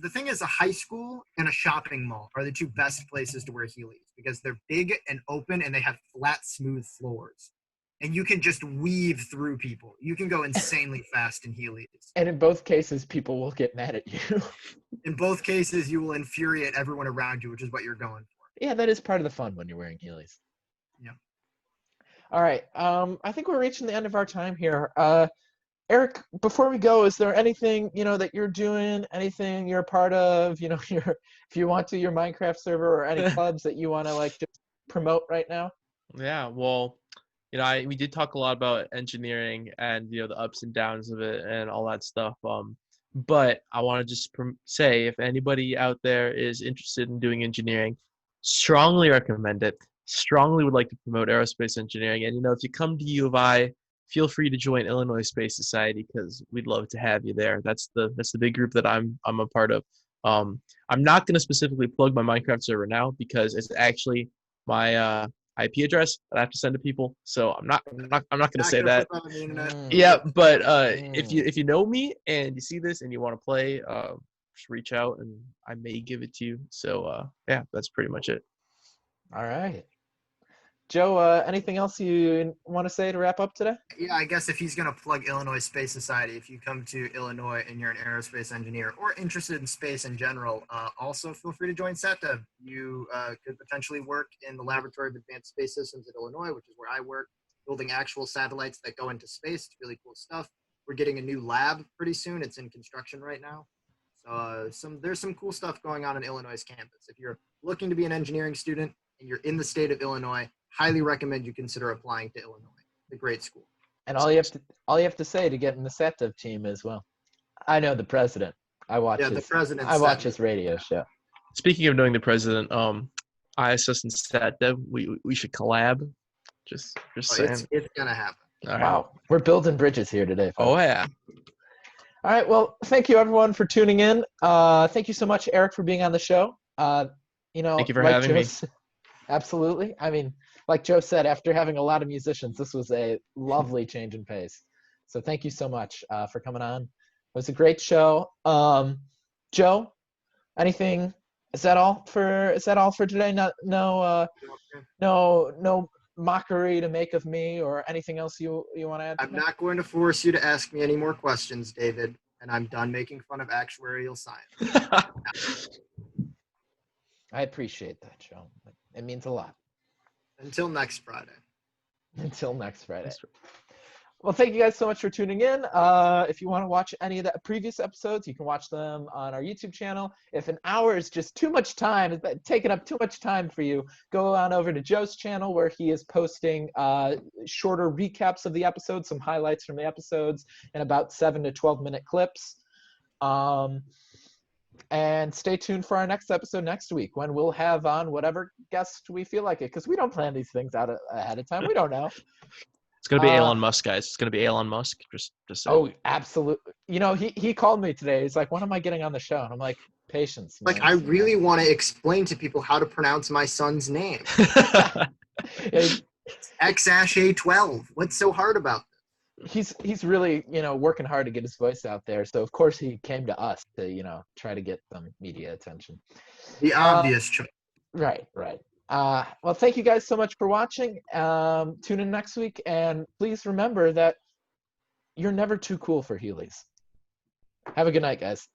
The thing is, a high school and a shopping mall are the two best places to wear Heelys because they're big and open and they have flat, smooth floors. And you can just weave through people. You can go insanely fast in Heelys. And in both cases, people will get mad at you. In both cases, you will infuriate everyone around you, which is what you're going for. Yeah, that is part of the fun when you're wearing Heelys. Yeah. All right. I think we're reaching the end of our time here. Eric, before we go, is there anything, that you're doing, anything you're a part of, if you want to, your Minecraft server or any clubs that you want to just promote right now? Yeah, well, we did talk a lot about engineering and the ups and downs of it and all that stuff. But I want to just say, if anybody out there is interested in doing engineering, strongly recommend it. Strongly would like to promote aerospace engineering. And if you come to U of I, feel free to join Illinois Space Society because we'd love to have you there. That's the big group that I'm a part of. I'm not going to specifically plug my Minecraft server now because it's actually my IP address that I have to send to people. So I'm not going to say that. Yeah, but if you know me and you see this and you want to play, just reach out and I may give it to you. So yeah, that's pretty much it. All right. Joe, anything else you want to say to wrap up today? Yeah, I guess if he's going to plug Illinois Space Society, if you come to Illinois and you're an aerospace engineer or interested in space in general, also feel free to join SATDEV. You could potentially work in the Laboratory of Advanced Space Systems at Illinois, which is where I work, building actual satellites that go into space. It's really cool stuff. We're getting a new lab pretty soon. It's in construction right now. So there's some cool stuff going on Illinois' campus. If you're looking to be an engineering student and you're in the state of Illinois, highly recommend you consider applying to Illinois. It's a great school. And all you have to say to get in the SATDEV team as well. I know the president. I watch his radio show. Speaking of knowing the president, ISS and StatDev, we should collab. Just saying. It's gonna happen. All right. Wow, we're building bridges here today, folks. Oh yeah. All right, well, thank you everyone for tuning in. Thank you so much, Eric, for being on the show. Thank you for having me. Absolutely. I mean, like Joe said, after having a lot of musicians, this was a lovely change in pace. So thank you so much for coming on. It was a great show. Joe, anything? Is that all for today? No mockery to make of me or anything else you want to add? I'm not going to force you to ask me any more questions, David, and I'm done making fun of actuarial science. I appreciate that, Joe. It means a lot. Until next Friday. Until next Friday. Well, thank you guys so much for tuning in. If you want to watch any of the previous episodes, you can watch them on our YouTube channel. If an hour is just too much time, taking up too much time for you, go on over to Joe's channel where he is posting shorter recaps of the episodes, some highlights from the episodes, and about 7 to 12 minute clips. And And stay tuned for our next episode next week when we'll have on whatever guest we feel like it, because we don't plan these things out ahead of time. We don't know. It's gonna be Elon Musk, guys. It's gonna be Elon Musk. Just saying. Oh, absolutely. You know, he called me today. He's like, when am I getting on the show? And I'm like, patience, man. Like, I really want to explain to people how to pronounce my son's name. X-A12. What's so hard about this? He's really, working hard to get his voice out there. So of course he came to us to, try to get some media attention. The obvious choice. Right. Well, thank you guys so much for watching. Tune in next week, and please remember that you're never too cool for Heelys. Have a good night, guys.